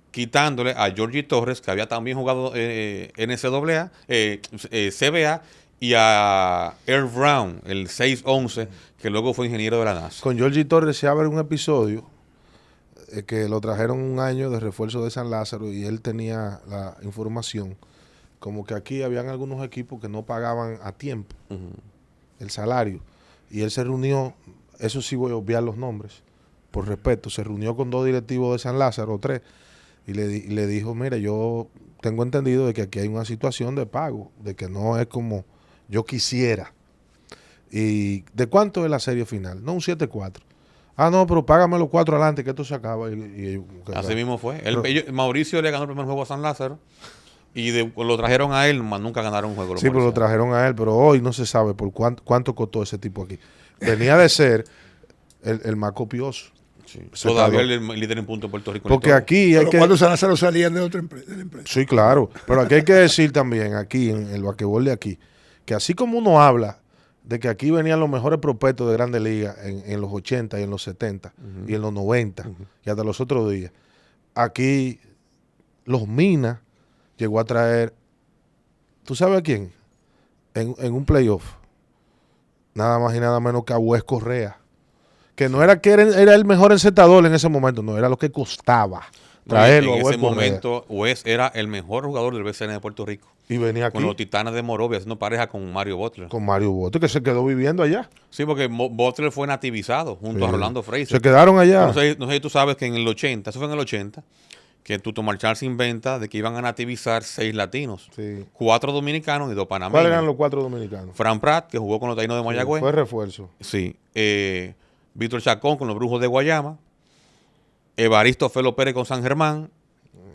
quitándole a Georgie Torres, que había también jugado NCAA, CBA, y a Earl Brown, el 6'11", que luego fue ingeniero de la NASA. Con Georgie Torres se abre un episodio que lo trajeron un año de refuerzo de San Lázaro y él tenía la información como que aquí habían algunos equipos que no pagaban a tiempo el salario, y él se reunió, eso sí voy a obviar los nombres por respeto, se reunió con 2 directivos de San Lázaro, 3, y le dijo, mira, yo tengo entendido de que aquí hay una situación de pago, de que no es como yo quisiera. ¿Y de cuánto es la serie final? No, un 7-4. Ah, no, pero págame los 4 adelante, que esto se acaba. Así mismo fue. Mauricio le ganó el primer juego a San Lázaro y lo trajeron a él, mas nunca ganaron un juego. Sí, pero lo trajeron a él, pero hoy no se sabe por cuánto costó ese tipo aquí. Venía de ser el más copioso. Sí. Todavía el líder en punto de Puerto Rico. Porque aquí hay que... ¿Cuántos San Lázaro salían de otra empresa? Sí, claro. Pero aquí hay que decir también, aquí en el basquetbol de aquí, que así como uno habla de que aquí venían los mejores prospectos de Grandes Ligas en los 80 y en los 70 y en los 90 y hasta los otros días, aquí los Minas llegó a traer, ¿tú sabes a quién? En un playoff. Nada más y nada menos que a Wes Correa. Que no era que era el mejor encetador en ese momento, no, era lo que costaba traerlo. En ese momento, Wes era el mejor jugador del BCN de Puerto Rico. Y venía aquí. Con los Titanes de Morovia, haciendo pareja con Mario Butler. Con Mario Butler, que se quedó viviendo allá. Sí, porque Butler fue nativizado junto a Rolando Frazier. Se quedaron allá. No sé si tú sabes que en el 80, eso fue en el 80, que Tuto Marchal se inventa de que iban a nativizar 6 latinos. Sí. 4 dominicanos y 2 panameños. ¿Cuáles eran los 4 dominicanos? Fran Pratt, que jugó con los Taínos de Mayagüez. Fue refuerzo. Sí. Víctor Chacón con los Brujos de Guayama, Evaristo Felo Pérez con San Germán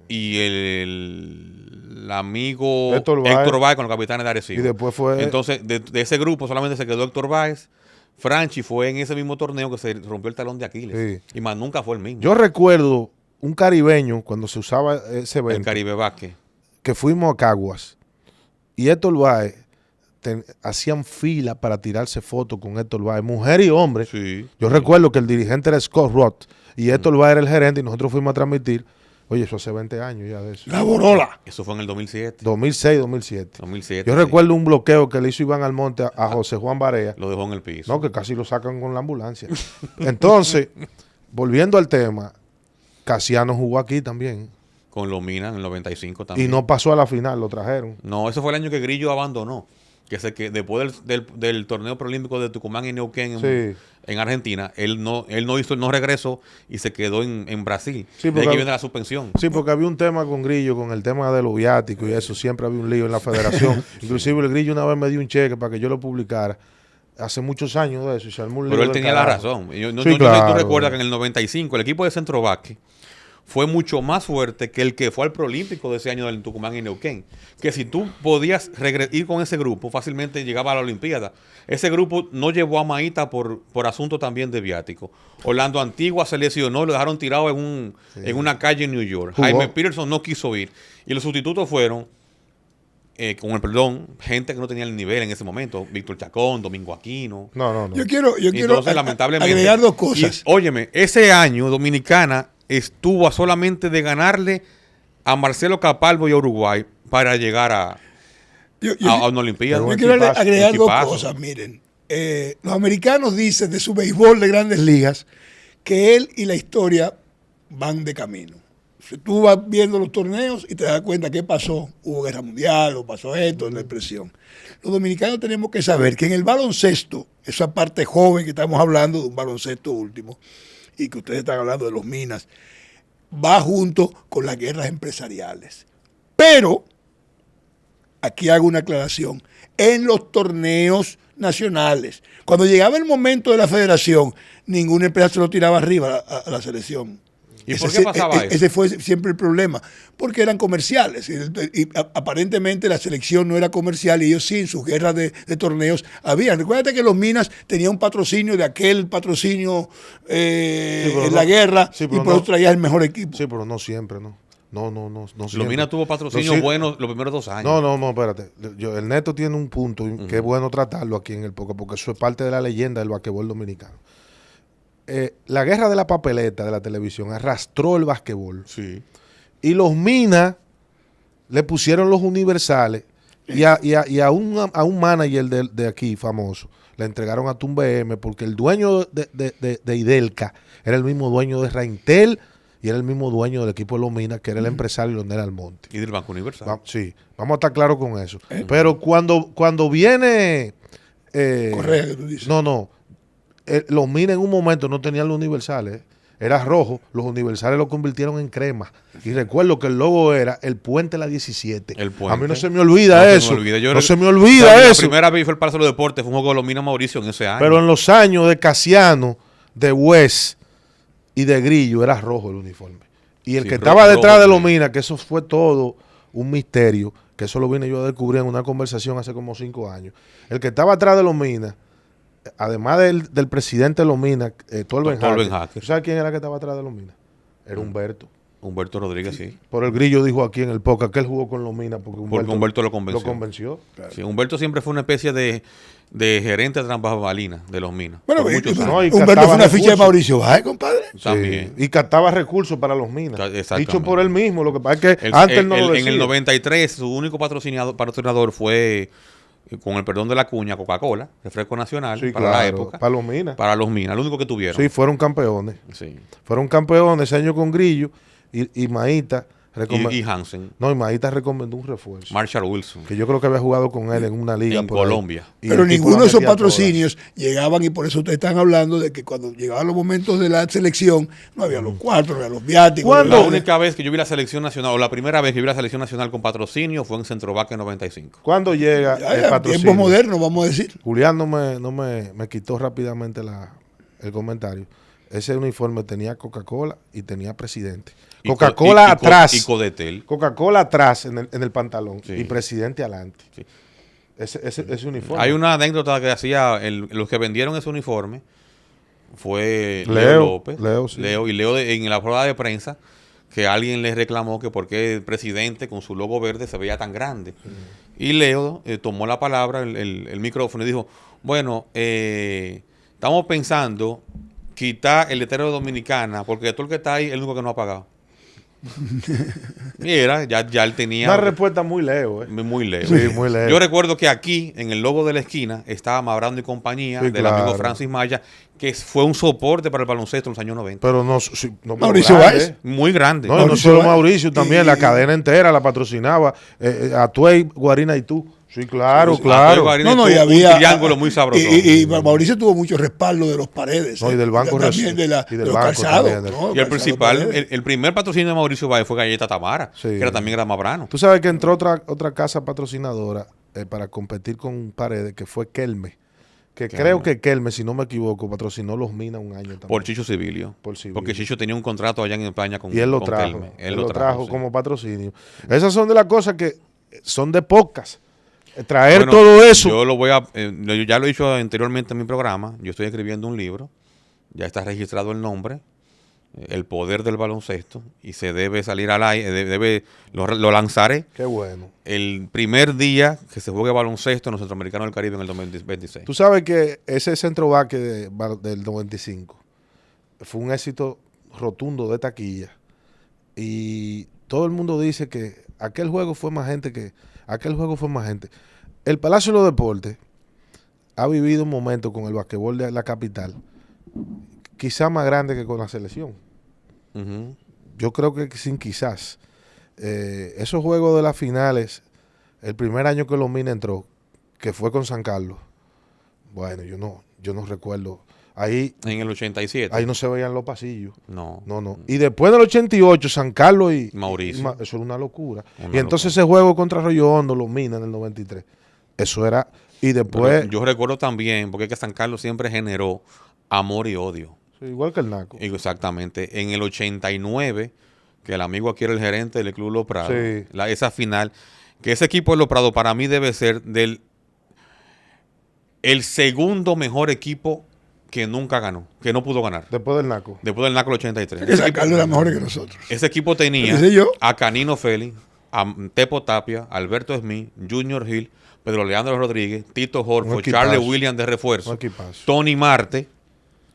y el amigo Héctor Báez con los Capitanes de Arecibo. Y después fue... Entonces, de ese grupo solamente se quedó Héctor Báez. Franchi fue en ese mismo torneo que se rompió el talón de Aquiles. Sí. Y más nunca fue el mismo. Yo recuerdo un caribeño cuando se usaba ese evento. El Caribe Vázquez. Que fuimos a Caguas y Héctor Báez hacían fila para tirarse fotos con Héctor Báez, mujer y hombre. Sí, Yo recuerdo que el dirigente era Scott Roth y Héctor Báez era el gerente y nosotros fuimos a transmitir. Oye, eso hace 20 años ya de eso. La Borola. Eso fue en el 2007. 2006, 2007. 2007. Yo recuerdo un bloqueo que le hizo Iván Almonte a José Juan Barea. Lo dejó en el piso. No, que casi lo sacan con la ambulancia. Entonces, volviendo al tema, Casiano jugó aquí también. Con Lomina en el 95 también. Y no pasó a la final, lo trajeron. No, ese fue el año que Grillo abandonó. que después del torneo preolímpico de Tucumán y Neuquén Sí. en Argentina, él no regresó y se quedó en Brasil. Sí, De porque- ahí que viene la suspensión. Sí, porque había un tema con Grillo, con el tema de los viáticos y eso, siempre había un lío en la federación. Inclusive el Grillo una vez me dio un cheque para que yo lo publicara. Hace muchos años de eso y se armó un lío. Pero él del tenía la carajo. razón. Yo no Sí, sé si tú claro. recuerdas que en el 95 el equipo de Centro Vázquez fue mucho más fuerte que el que fue al Proolímpico de ese año del Tucumán y Neuquén. Que si tú podías ir con ese grupo, fácilmente llegaba a la Olimpiada. Ese grupo no llevó a Maíta por asunto también de viático. Orlando Antigua se lesionó, lo dejaron tirado en una calle en New York. Jugó. Jaime Peterson no quiso ir. Y los sustitutos fueron, con el perdón, gente que no tenía el nivel en ese momento. Víctor Chacón, Domingo Aquino. No. Yo quiero Entonces, lamentablemente, agregar dos cosas. Óyeme, ese año Dominicana estuvo a solamente de ganarle a Marcelo Capalvo y a Uruguay para llegar a una Olimpiada. Pero Yo quiero equipazo, agregar dos equipazo. cosas. Miren, los americanos dicen de su béisbol de grandes ligas que él y la historia van de camino. Si tú vas viendo los torneos y te das cuenta qué pasó, hubo guerra mundial o pasó esto, en la expresión. Los dominicanos tenemos que saber que en el baloncesto, esa parte joven que estamos hablando de un baloncesto último, y que ustedes están hablando de los Minas, va junto con las guerras empresariales. Pero, aquí hago una aclaración, en los torneos nacionales, cuando llegaba el momento de la federación, ninguna empresa se lo tiraba arriba a la selección. ¿Y por qué pasaba eso? Ese fue siempre el problema, porque eran comerciales y aparentemente la selección no era comercial y ellos sí en sus guerras de torneos habían. Recuérdate que los Minas tenían un patrocinio de aquel patrocinio pero en la guerra sí, y pero por no. eso traías el mejor equipo. Sí, pero no siempre, ¿no? No siempre. Lomina tuvo patrocinio No, sí. bueno los primeros 2 años. No, espérate. El Neto tiene un punto que es bueno tratarlo aquí en el podcast, porque eso es parte de la leyenda del basquetbol dominicano. La guerra de la papeleta de la televisión arrastró el basquetbol. Sí. Y los Minas le pusieron los universales y a un manager de aquí famoso le entregaron a Tumbe M porque el dueño de Idelca era el mismo dueño de Reintel y era el mismo dueño del equipo de los Minas, que era el empresario Leonel Almonte. Y del Banco Universal. Sí, vamos a estar claros con eso. Pero cuando viene... Correa, que tú dices. No. Los Minas en un momento no tenían los universales. Era rojo. Los universales lo convirtieron en crema. Y recuerdo que el logo era el Puente La 17. El Puente. A mí no se me olvida No se eso. me olvida. Yo No se me La olvida eso. primera vez fue el Palacio de los Deportes, fue un juego de los Minas Mauricio en ese año. Pero en los años de Casiano, de West y de Grillo era rojo el uniforme. Y el Sí, que estaba rojo, detrás de los sí. Minas, que eso fue todo un misterio, que eso lo vine yo a descubrir en una conversación hace como 5 años. El que estaba atrás de los Minas, además del presidente de los Minas, Torben Hacker. ¿Tú sabes quién era que estaba atrás de los Minas? Era Humberto. Humberto Rodríguez, sí. Por el Grillo dijo aquí en el podcast que él jugó con los Minas porque Humberto lo convenció. Lo convenció. Sí, Humberto siempre fue una especie de gerente de bambalinas de los Minas. Bueno, por muchos no, años. y Humberto captaba fue una ficha de recursos. Mauricio Báez, compadre. También. Sí, y captaba recursos para los Minas. Exactamente. Dicho por él mismo. Lo que pasa es que antes él no lo decía. En el 93, su único patrocinador fue, con el perdón de la cuña, Coca-Cola, refresco nacional, Sí, para la claro, época. para los Minas. Para los Minas, lo único que tuvieron. Sí, fueron campeones. Sí. Fueron campeones ese año con Grillo y Maíta Y Hansen, No, y Maíta recomendó un refuerzo. Marshall Wilson, Que yo creo que había jugado con él en una liga. en por ahí. Colombia. Y Pero el tipo ninguno la de esos metía patrocinios llegaban y por eso ustedes están hablando de que cuando llegaban los momentos de la selección no había los cuartos, no había los viáticos. ¿Cuándo? no La había- única vez que yo vi la selección nacional, o la primera vez que vi la selección nacional con patrocinio fue en Centro Vázquez 95. todas. ¿Cuándo llega Ya, el ya, patrocinio? tiempos modernos, vamos a decir. Julián no me quitó rápidamente el comentario. Ese uniforme tenía Coca-Cola y tenía presidente. Y Coca-Cola atrás. Y Codetel. Coca-Cola atrás en el pantalón Sí. y presidente adelante. Sí. Ese uniforme. Hay una anécdota que hacía los que vendieron ese uniforme fue Leo Leo, López. Leo, sí. Leo en la rueda de prensa que alguien le reclamó que por qué el presidente con su logo verde se veía tan grande. Y Leo tomó la palabra, el micrófono y dijo, bueno, estamos pensando quitar el letrero de Dominicana porque todo el que está ahí es el único que no ha pagado. Mira, ya él tenía... Una respuesta muy Leo, ¿eh? Muy lejos. Sí, muy lejos. Yo recuerdo que aquí, en el logo de la esquina, estaba Mabrando y compañía, Sí, del claro. amigo Francis Maya, que fue un soporte para el baloncesto en los años 90. Pero no, sí, no Mauricio grande, Báez. ¿eh? Muy grande. No, y no Mauricio solo Báez. Mauricio, también Y- la cadena entera la patrocinaba. Atuey, Guarina y tú. Sí, claro, Antonio claro. Guarini No, tuvo y había un triángulo muy sabroso. Y Mauricio tuvo mucho respaldo de los Paredes. No, y del Banco también de, y del los banco calzados. también. ¿no? Y el Calzado principal, Paredes. el primer patrocinio de Mauricio Báez fue Galleta Tamara, Sí. que era también era Mabrano. Tú sabes que entró otra casa patrocinadora para competir con Paredes, que fue Kelme. Que creo que Kelme, si no me equivoco, patrocinó los Minas un año también. Por Chicho Civilio. Por Civilio. Porque Chicho tenía un contrato allá en España con Y él lo con trajo. Kelme. Él lo trajo sí. como patrocinio. Esas son de las cosas que son de pocas. Traer Bueno, todo eso. Yo lo voy a, yo ya lo he dicho anteriormente en mi programa. Yo estoy escribiendo un libro. Ya está registrado el nombre. El poder del baloncesto. Y se debe salir al aire. Lo lanzaré Qué bueno. el primer día que se juegue baloncesto en los Centroamericanos del Caribe en el 2026. Tú sabes que ese centro baque del 95 fue un éxito rotundo de taquilla. Y todo el mundo dice que aquel juego fue más gente que... Aquel juego fue más gente. El Palacio de los Deportes ha vivido un momento con el basquetbol de la capital quizás más grande que con la selección. Ujú. Yo creo que sin quizás. Esos juegos de las finales, el primer año que los Minas entró, que fue con San Carlos, bueno, yo no recuerdo. Ahí En el 87. no se veían los pasillos. No. No. Y después del 88, San Carlos y Mauricio. eso era una locura. Una Y entonces ese juego contra Arroyo Hondo, los Minas en el 93, eso era... Y después... Pero yo recuerdo también, porque es que San Carlos siempre generó amor y odio. Sí, igual que el Naco. Exactamente. En el 89, que el amigo aquí era el gerente del Club Los Prados, Sí. esa final, que ese equipo de Los Prados para mí debe ser el segundo mejor equipo que nunca ganó, que no pudo ganar. Después del Naco. Después del NACO del 83. Que San Carlos era mejor que nosotros. Ese equipo tenía ¿Ese yo? a Canino Félix, a Tepo Tapia, Alberto Smith, Junior Hill, Pedro Leandro Rodríguez, Tito Un Horford, equipazo. Charles Williams de refuerzo, Un equipazo. Tony Marte.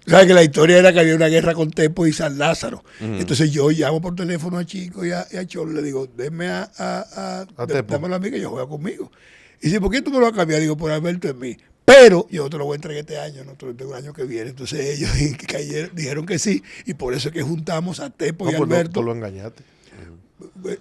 ¿Sabes que la historia era que había una guerra con Tepo y San Lázaro? Entonces yo llamo por teléfono a Chico y a Cholo, le digo, denme A Tepo. dámelo a mí que yo juega conmigo. Y dice, ¿por qué tú me lo vas a cambiar? Digo, por Alberto en mí. Pero yo te lo voy a entregar este año, no te lo entrego el año que viene. Entonces ellos dijeron que sí, y por eso es que juntamos a Tepo No, y pues Alberto. tú lo engañaste.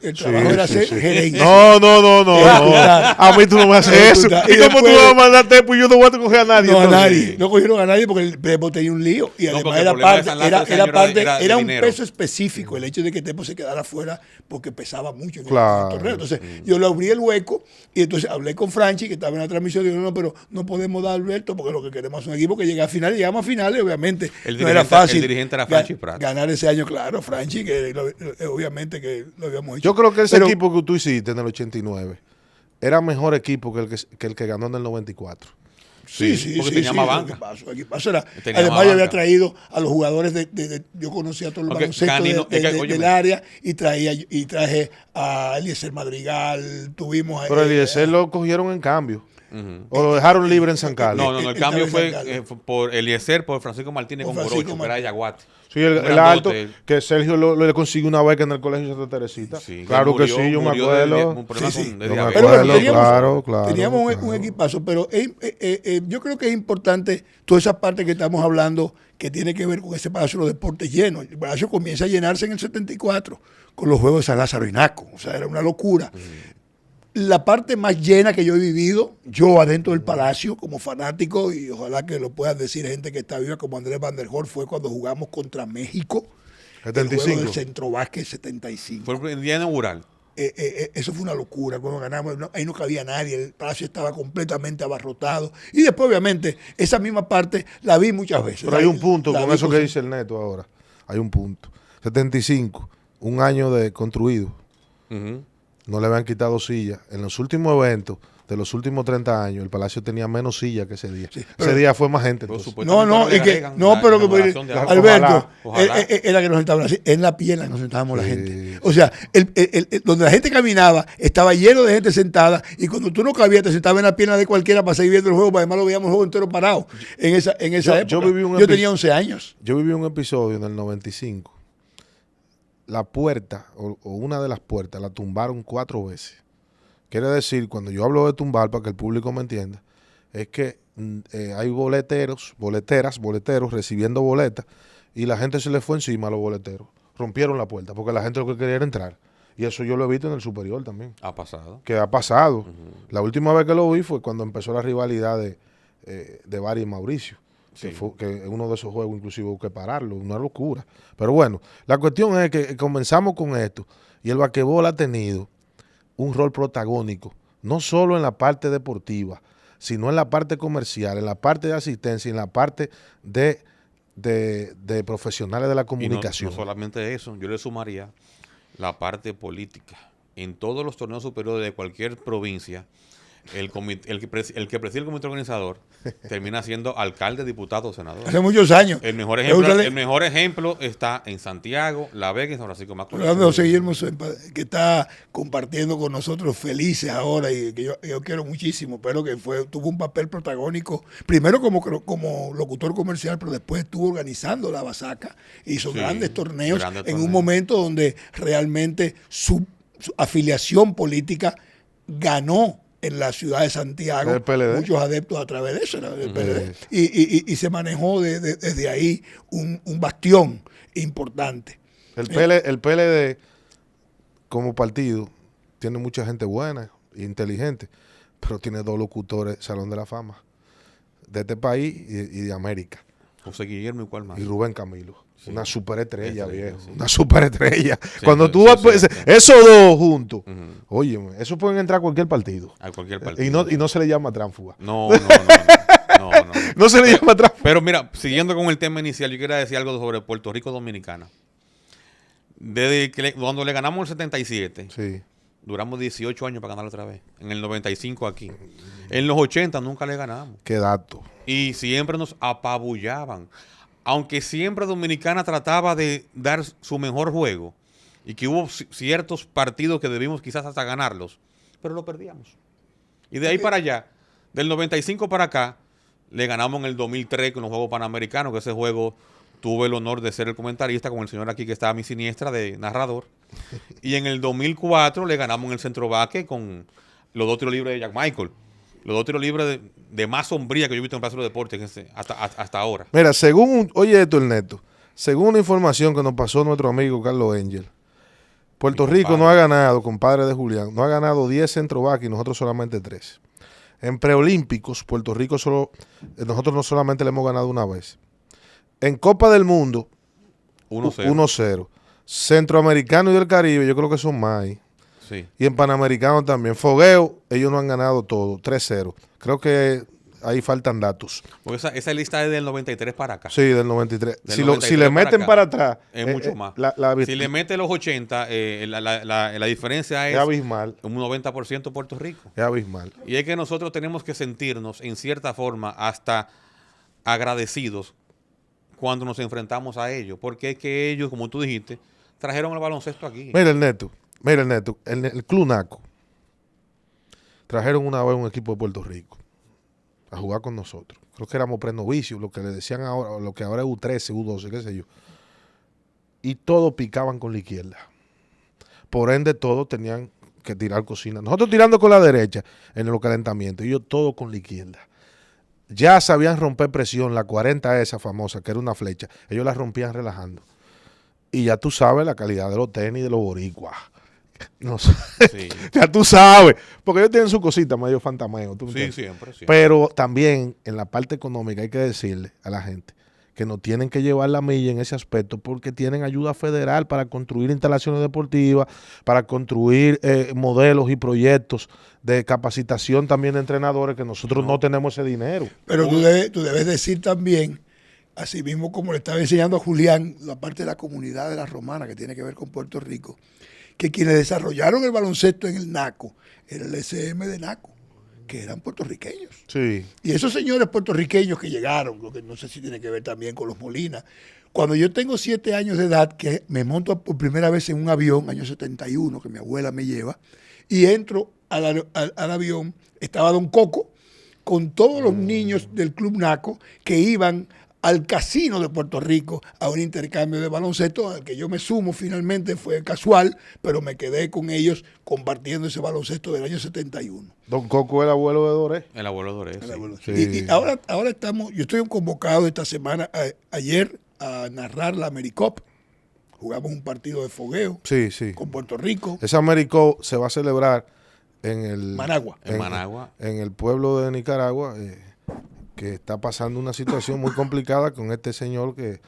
El trabajo era ser gerente. No. Ejecutar. A mí tú no me haces eso. Ejecutar. ¿Y Y cómo tú después- vas a mandar Tepo y yo no voy a coger a nadie? No a entonces? nadie, no cogieron a nadie porque el Tepo tenía un lío y No, además porque el era problema de parte, San Lázaro ese año era de era un dinero. peso específico el hecho de que Tepo se quedara fuera porque pesaba mucho en Claro. el torneo. Entonces yo le abrí el hueco y entonces hablé con Franchi que estaba en la transmisión y dijo, no, pero no podemos dar a Alberto porque lo que queremos es un equipo que llegue a finales, llegamos a finales, obviamente El no era dirigente- fácil. el dirigente era Franchi Prat. Ganar ese año, claro, Franchi, que obviamente que lo habíamos hecho. Yo creo que ese Pero- equipo que tú hiciste en el 89 era mejor equipo que el que ganó en el 94. Sí, porque tenía más banca. Equipazo era. Tenía Además, más yo había banca. traído a los jugadores yo conocía a todo el Aunque baloncesto Canino- es que, óyeme. del área y traje a Eliezer Madrigal, tuvimos a Pero el Eliezer lo cogieron en cambio. Ujú. O lo dejaron libre en San Carlos. No, el Él cambio estaba en fue San Carlos. por Eliezer, por Francisco Martínez Por con Francisco Corocho, que era de Martínez. Yaguate. Sí, el Grandote. alto, que Sergio le consiguió una beca en el colegio Santa Teresita. Sí, Claro murió- que sí, yo me murió de acuerdo. un problema Sí, sí. con- de Yo me diabetes. Pero bueno, acuerdo, claro. teníamos un claro. equipazo, pero yo creo que es importante toda esa parte que estamos hablando que tiene que ver con ese Palacio de los Deportes lleno. El Palacio comienza a llenarse en el 74 con los Juegos de San Lázaro y Naco. O sea, era una locura. La parte más llena que yo he vivido, yo adentro del Palacio como fanático, y ojalá que lo puedan decir gente que está viva como Andrés Van der Hoor, fue cuando jugamos contra México. El juego 75. del Centro Básquet 75. Fue el día inaugural. Eso fue una locura. Cuando ganamos, ahí no cabía nadie, el palacio estaba completamente abarrotado. Y después, obviamente, esa misma parte la vi muchas veces. Pero hay un punto La con vi eso que dice el Neto ahora. Hay un punto. 75, un año de construido. Ujú. No le habían quitado sillas. En los últimos eventos de los últimos 30 años, el Palacio tenía menos sillas que ese día. pero- Ese día fue más gente. Pero entonces. supuestamente No, ahora le y que, agregan no, la pero que inauguración de la- Alberto, Ojalá. era que nos sentábamos así, en la piel nos sentábamos la Sí. gente. O sea, donde la gente caminaba, estaba lleno de gente sentada, y cuando tú no cabías, te sentabas en la pierna de cualquiera para seguir viendo el juego, además lo veíamos el juego entero parado en esa época. yo viví un Yo tenía 11 años. Yo viví un episodio en el 95. La puerta, o una de las puertas, la tumbaron 4 veces. Quiere decir, cuando yo hablo de tumbar, para que el público me entienda, es que hay boleteros recibiendo boletas y la gente se le fue encima a los boleteros. Rompieron la puerta porque la gente lo que quería era entrar. Y eso yo lo he visto en el superior también. Ha pasado. Que ha pasado. La última vez que lo vi fue cuando empezó la rivalidad de Bari y Mauricio. Sí. Que uno de esos juegos inclusive hubo que pararlo, una locura. Pero bueno, la cuestión es que comenzamos con esto y el basquetbol ha tenido un rol protagónico, no solo en la parte deportiva, sino en la parte comercial, en la parte de asistencia, en la parte de profesionales de la comunicación. Y no solamente eso, yo le sumaría la parte política. En todos los torneos superiores de cualquier provincia, el que preside el comité organizador termina siendo alcalde, diputado o senador. Hace muchos años. El mejor ejemplo está en Santiago, La Vega y San Francisco de Macorís. Hablando de José Guillermo, que está compartiendo con nosotros felices ahora y que yo quiero muchísimo, pero que tuvo un papel protagónico, primero como locutor comercial, pero después estuvo organizando la Basaca, hizo grandes torneos en un momento donde realmente su afiliación política ganó en la ciudad de Santiago muchos adeptos a través de eso, del PLD. Y se manejó desde ahí un bastión importante. El PLD como partido tiene mucha gente buena e inteligente, pero tiene 2 locutores Salón de la Fama de este país y de América. José Guillermo y cuál más. Y Rubén Camilo. Sí. Una superestrella, viejo. Sí. Una superestrella. Sí, cuando tú vas, esos 2 juntos, óyeme, eso pueden entrar a cualquier partido. A cualquier partido. Y no se le llama tránfuga. No. No se le llama tránfuga. Pero mira, siguiendo con el tema inicial, yo quería decir algo sobre Puerto Rico Dominicana. Desde que cuando le ganamos el 77, sí, duramos 18 años para ganar otra vez. En el 95 aquí. En los 80 nunca le ganamos. Qué dato. Y siempre nos apabullaban. Aunque siempre Dominicana trataba de dar su mejor juego y que hubo ciertos partidos que debimos quizás hasta ganarlos, pero lo perdíamos. Y de ahí para allá, del 95 para acá, le ganamos en el 2003 con los Juegos Panamericanos, que ese juego tuve el honor de ser el comentarista con el señor aquí que estaba a mi siniestra de narrador. Y en el 2004 le ganamos en el Centro Baque con los 2 tiros libres de Jack Michael. Los 2 tiros libres de más sombría que yo he visto en Plaza de Deportes hasta ahora. Mira, oye esto, Ernesto, según una información que nos pasó nuestro amigo Carlos Angel, Puerto Rico no ha ganado, compadre de Julián, no ha ganado 10 centroback y nosotros solamente 3. En preolímpicos, Puerto Rico nosotros no solamente le hemos ganado una vez. En Copa del Mundo, 1-0. Centroamericano y del Caribe, yo creo que son más. Sí. Y en Panamericano también. Fogueo, ellos no han ganado todo, 3-0. Creo que ahí faltan datos. Porque esa lista es del 93 para acá. Sí, del 93. Si le meten para atrás, es mucho más. Si le meten los 80, la diferencia es abismal. Un 90% Puerto Rico. Es abismal. Y es que nosotros tenemos que sentirnos, en cierta forma, hasta agradecidos cuando nos enfrentamos a ellos. Porque es que ellos, como tú dijiste, trajeron el baloncesto aquí. Mira el Neto, el Club Naco trajeron una vez un equipo de Puerto Rico a jugar con nosotros. Creo que éramos prenovicios, lo que le decían ahora, lo que ahora es U13, U12, qué sé yo. Y todos picaban con la izquierda. Por ende, todos tenían que tirar cocina. Nosotros tirando con la derecha en los calentamientos, y ellos todos con la izquierda. Ya sabían romper presión, la 40 esa famosa, que era una flecha. Ellos la rompían relajando. Y ya tú sabes la calidad de los tenis de los boricuas. No sé. Sí. Ya tú sabes. Porque ellos tienen su cosita medio fantameo. Sí, siempre. Pero también en la parte económica hay que decirle a la gente que no tienen que llevar la milla en ese aspecto porque tienen ayuda federal para construir instalaciones deportivas, para construir modelos y proyectos de capacitación también de entrenadores que nosotros no tenemos ese dinero. Pero tú debes decir también, así mismo como le estaba enseñando a Julián, la parte de la comunidad de la Romana que tiene que ver con Puerto Rico, que quienes desarrollaron el baloncesto en el NACO era el SM de NACO, que eran puertorriqueños. Sí. Y esos señores puertorriqueños que llegaron, lo que no sé si tiene que ver también con los Molina, cuando yo tengo 7 años de edad, que me monto por primera vez en un avión, año 71, que mi abuela me lleva, y entro al avión, estaba Don Coco con todos los niños del Club NACO que iban al casino de Puerto Rico a un intercambio de baloncesto al que yo me sumo finalmente, fue casual, pero me quedé con ellos compartiendo ese baloncesto del año 71. Don Coco, el abuelo de Doré. El abuelo de Doré, sí. Y ahora estamos, yo estoy convocado esta semana, ayer, a narrar la AmeriCup. Jugamos un partido de fogueo Sí, sí. con Puerto Rico, Esa AmeriCup se va a celebrar en el Managua. En Managua. en el pueblo de Nicaragua, que está pasando una situación muy complicada con este señor que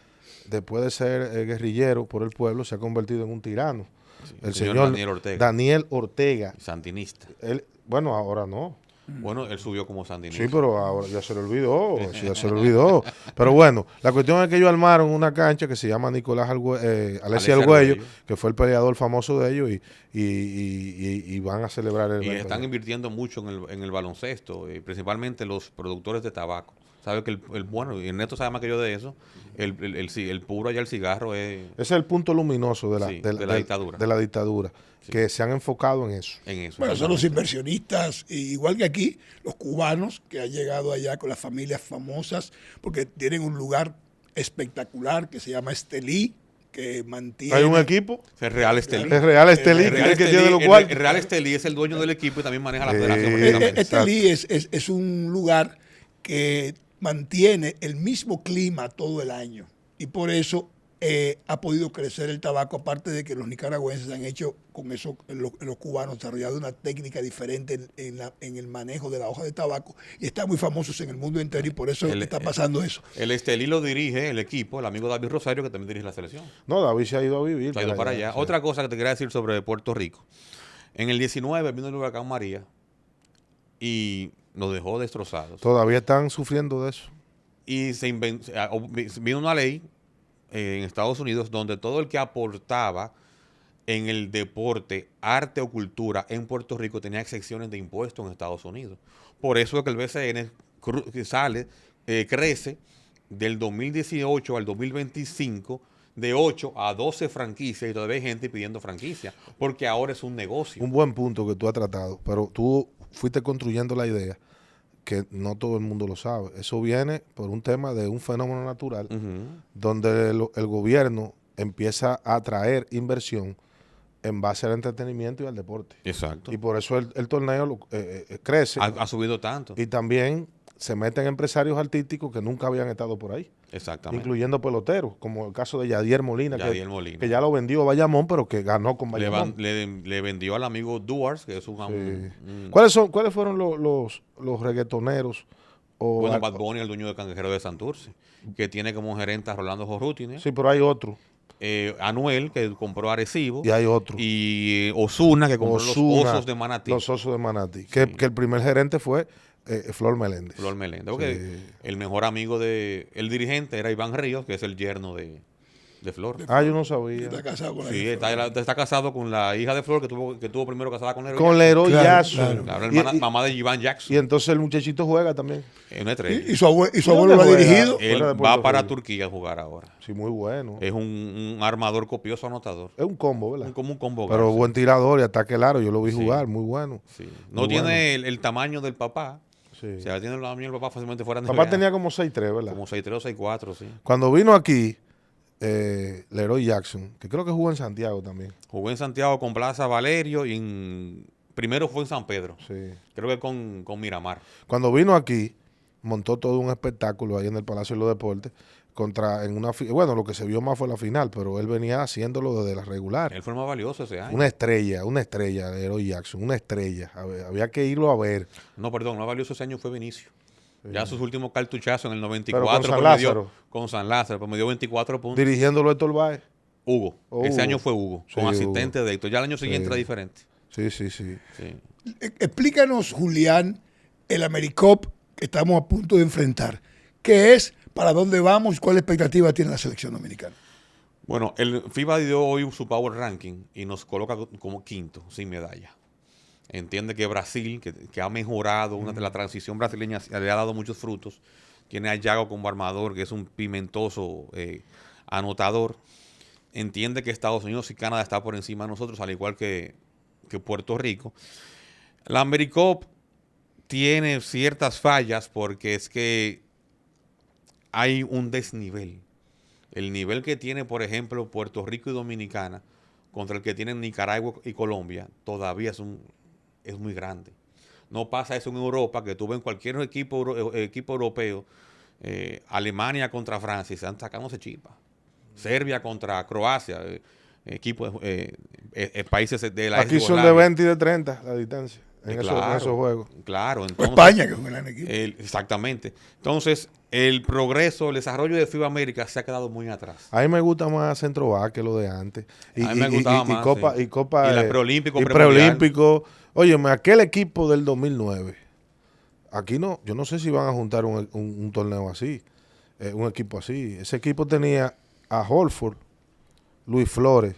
después de ser guerrillero por el pueblo se ha convertido en un tirano. Sí, El señor Daniel Ortega. Sandinista. Él, bueno, ahora no. Bueno, él subió como sandinista. Sí, pero ahora ya se le olvidó, sí, ya se le olvidó. Pero bueno, la cuestión es que ellos armaron una cancha que se llama Nicolás Alessi Argüello, que fue el peleador famoso de ellos, y van a celebrar el Y evento. están invirtiendo mucho en el baloncesto, principalmente los productores de tabaco. Sabe que bueno, y Ernesto sabe más que yo de eso, el puro allá el cigarro es Ese es el punto luminoso de la, Sí, de la dictadura. De la dictadura, Sí. que se han enfocado en eso. en eso. Bueno, son los inversionistas, igual que aquí, los cubanos que han llegado allá con las familias famosas, porque tienen un lugar espectacular que se llama Estelí, que mantiene... Hay un equipo, Es Real Estelí. es Real Estelí, El que Real es el que Estelí, tiene los el cuartos. Real Estelí es el dueño del equipo y también maneja la federación. prácticamente. Estelí es un lugar que mantiene el mismo clima todo el año y por eso ha podido crecer el tabaco, aparte de que los nicaragüenses han hecho con eso, los cubanos, desarrollado una técnica diferente en el manejo de la hoja de tabaco y están muy famosos en el mundo entero y por eso está pasando eso. El Estelí lo dirige el equipo, el amigo David Rosario, que también dirige la selección. No, David se ha ido a vivir. Se ha ido para allá. Sí. Otra cosa que te quería decir sobre Puerto Rico. En el 19 vino el huracán María y nos dejó destrozados. Todavía están sufriendo de eso. Y vino una ley en Estados Unidos donde todo el que aportaba en el deporte, arte o cultura en Puerto Rico tenía exenciones de impuestos en Estados Unidos. Por eso es que el BCN crece del 2018 al 2025 de 8 a 12 franquicias y todavía hay gente pidiendo franquicia porque ahora es un negocio. Un buen punto que tú has tratado, pero tú fuiste construyendo la idea que no todo el mundo lo sabe. Eso viene por un tema de un fenómeno natural donde el gobierno empieza a atraer inversión en base al entretenimiento y al deporte. Exacto. Y por eso el torneo crece. Ha subido tanto. Y también se meten empresarios artísticos que nunca habían estado por ahí. Exactamente. Incluyendo peloteros, como el caso de Yadier Molina, Molina. que ya lo vendió a Bayamón, pero que ganó con Bayamón. Le vendió al amigo Duars, que es un ¿Cuáles fueron los reggaetoneros? Bueno, Bad Bunny, el dueño de Cangrejero de Santurce, que tiene como gerente a Rolando Jorrutine. Sí, pero hay otro. Anuel, que compró Arecibo. Y hay otro. Y Ozuna, que compró los Osos de Manatí. Los Osos de Manatí. Que el primer gerente fue Flor Meléndez. Flor Meléndez. Porque el mejor amigo el dirigente era Iván Ríos, que es el yerno de Flor. Yo no sabía. Está casado con Sí, está casado con la hija de Flor, que tuvo primero casada con Leroy. Con Leroy Jackson. Claro, mamá de Iván Jackson. Y entonces el muchachito juega también. Es una estrella. Y su abuelo lo ha dirigido. Él fuera de va Puerto para Rico. Turquía a jugar ahora. Sí, muy bueno. Es un armador copioso anotador. Es un combo, ¿verdad? Como un combo. Pero buen tirador y ataque largo. Yo lo vi Sí. jugar, muy bueno. Sí. No Muy tiene el tamaño del papá. Sí. Si tiene el tamaño del papá, fácilmente fuera de Papá NBA. tenía como 6'3", ¿verdad? Como 6'3 o 6'4, sí. Cuando vino aquí, Leroy Jackson, que creo que jugó en Santiago también. Jugó en Santiago con Plaza Valerio y primero fue en San Pedro. Sí. Creo que con Miramar. Cuando vino aquí, montó todo un espectáculo ahí en el Palacio de los Deportes. Bueno, lo que se vio más fue la final, pero él venía haciéndolo desde la regular. Él fue el más valioso ese año. Una estrella, Leroy Jackson, una estrella. Había que irlo a ver. No, perdón, el más valioso ese año fue Vinicio. Ya sus últimos cartuchazos en el Pero 94. con San pues, Lázaro. Con San Lázaro, pues me dio 24 puntos. Dirigiéndolo Héctor Báez. Hugo. Ese Hugo. año fue Hugo, Sí, con Hugo. asistente de Héctor. Ya el año siguiente era diferente. Sí. Sí. Explícanos, Julián, el AmeriCup que estamos a punto de enfrentar. ¿Qué es? ¿Para dónde vamos? ¿Y cuál expectativa tiene la selección dominicana? Bueno, el FIBA dio hoy su Power Ranking y nos coloca como quinto, sin medalla. Entiende que Brasil, que ha mejorado, la transición brasileña le ha dado muchos frutos. Tiene a Yago como armador, que es un pimentoso anotador. Entiende que Estados Unidos y Canadá está por encima de nosotros, al igual que Puerto Rico. La AmeriCup tiene ciertas fallas porque es que hay un desnivel. El nivel que tiene, por ejemplo, Puerto Rico y Dominicana contra el que tienen Nicaragua y Colombia todavía es muy grande. No pasa eso en Europa, que tú ves en cualquier equipo europeo, Alemania contra Francia, y están sacándose chispas. Serbia contra Croacia, equipos, países de la Aquí son de 20 y de 30 la distancia en esos juegos. Claro, O entonces, España, que es un gran equipo. exactamente. Entonces, el progreso, el desarrollo de FIBA América se ha quedado muy atrás. A mí me gusta más Centrovac que lo de antes. A mí me gustaba más, Copa, sí. y Copa Y la preolímpico, y preolímpico. Óyeme, aquel equipo del 2009. Aquí no, yo no sé si van a juntar un torneo así, un equipo así. Ese equipo tenía a Holford, Luis Flores,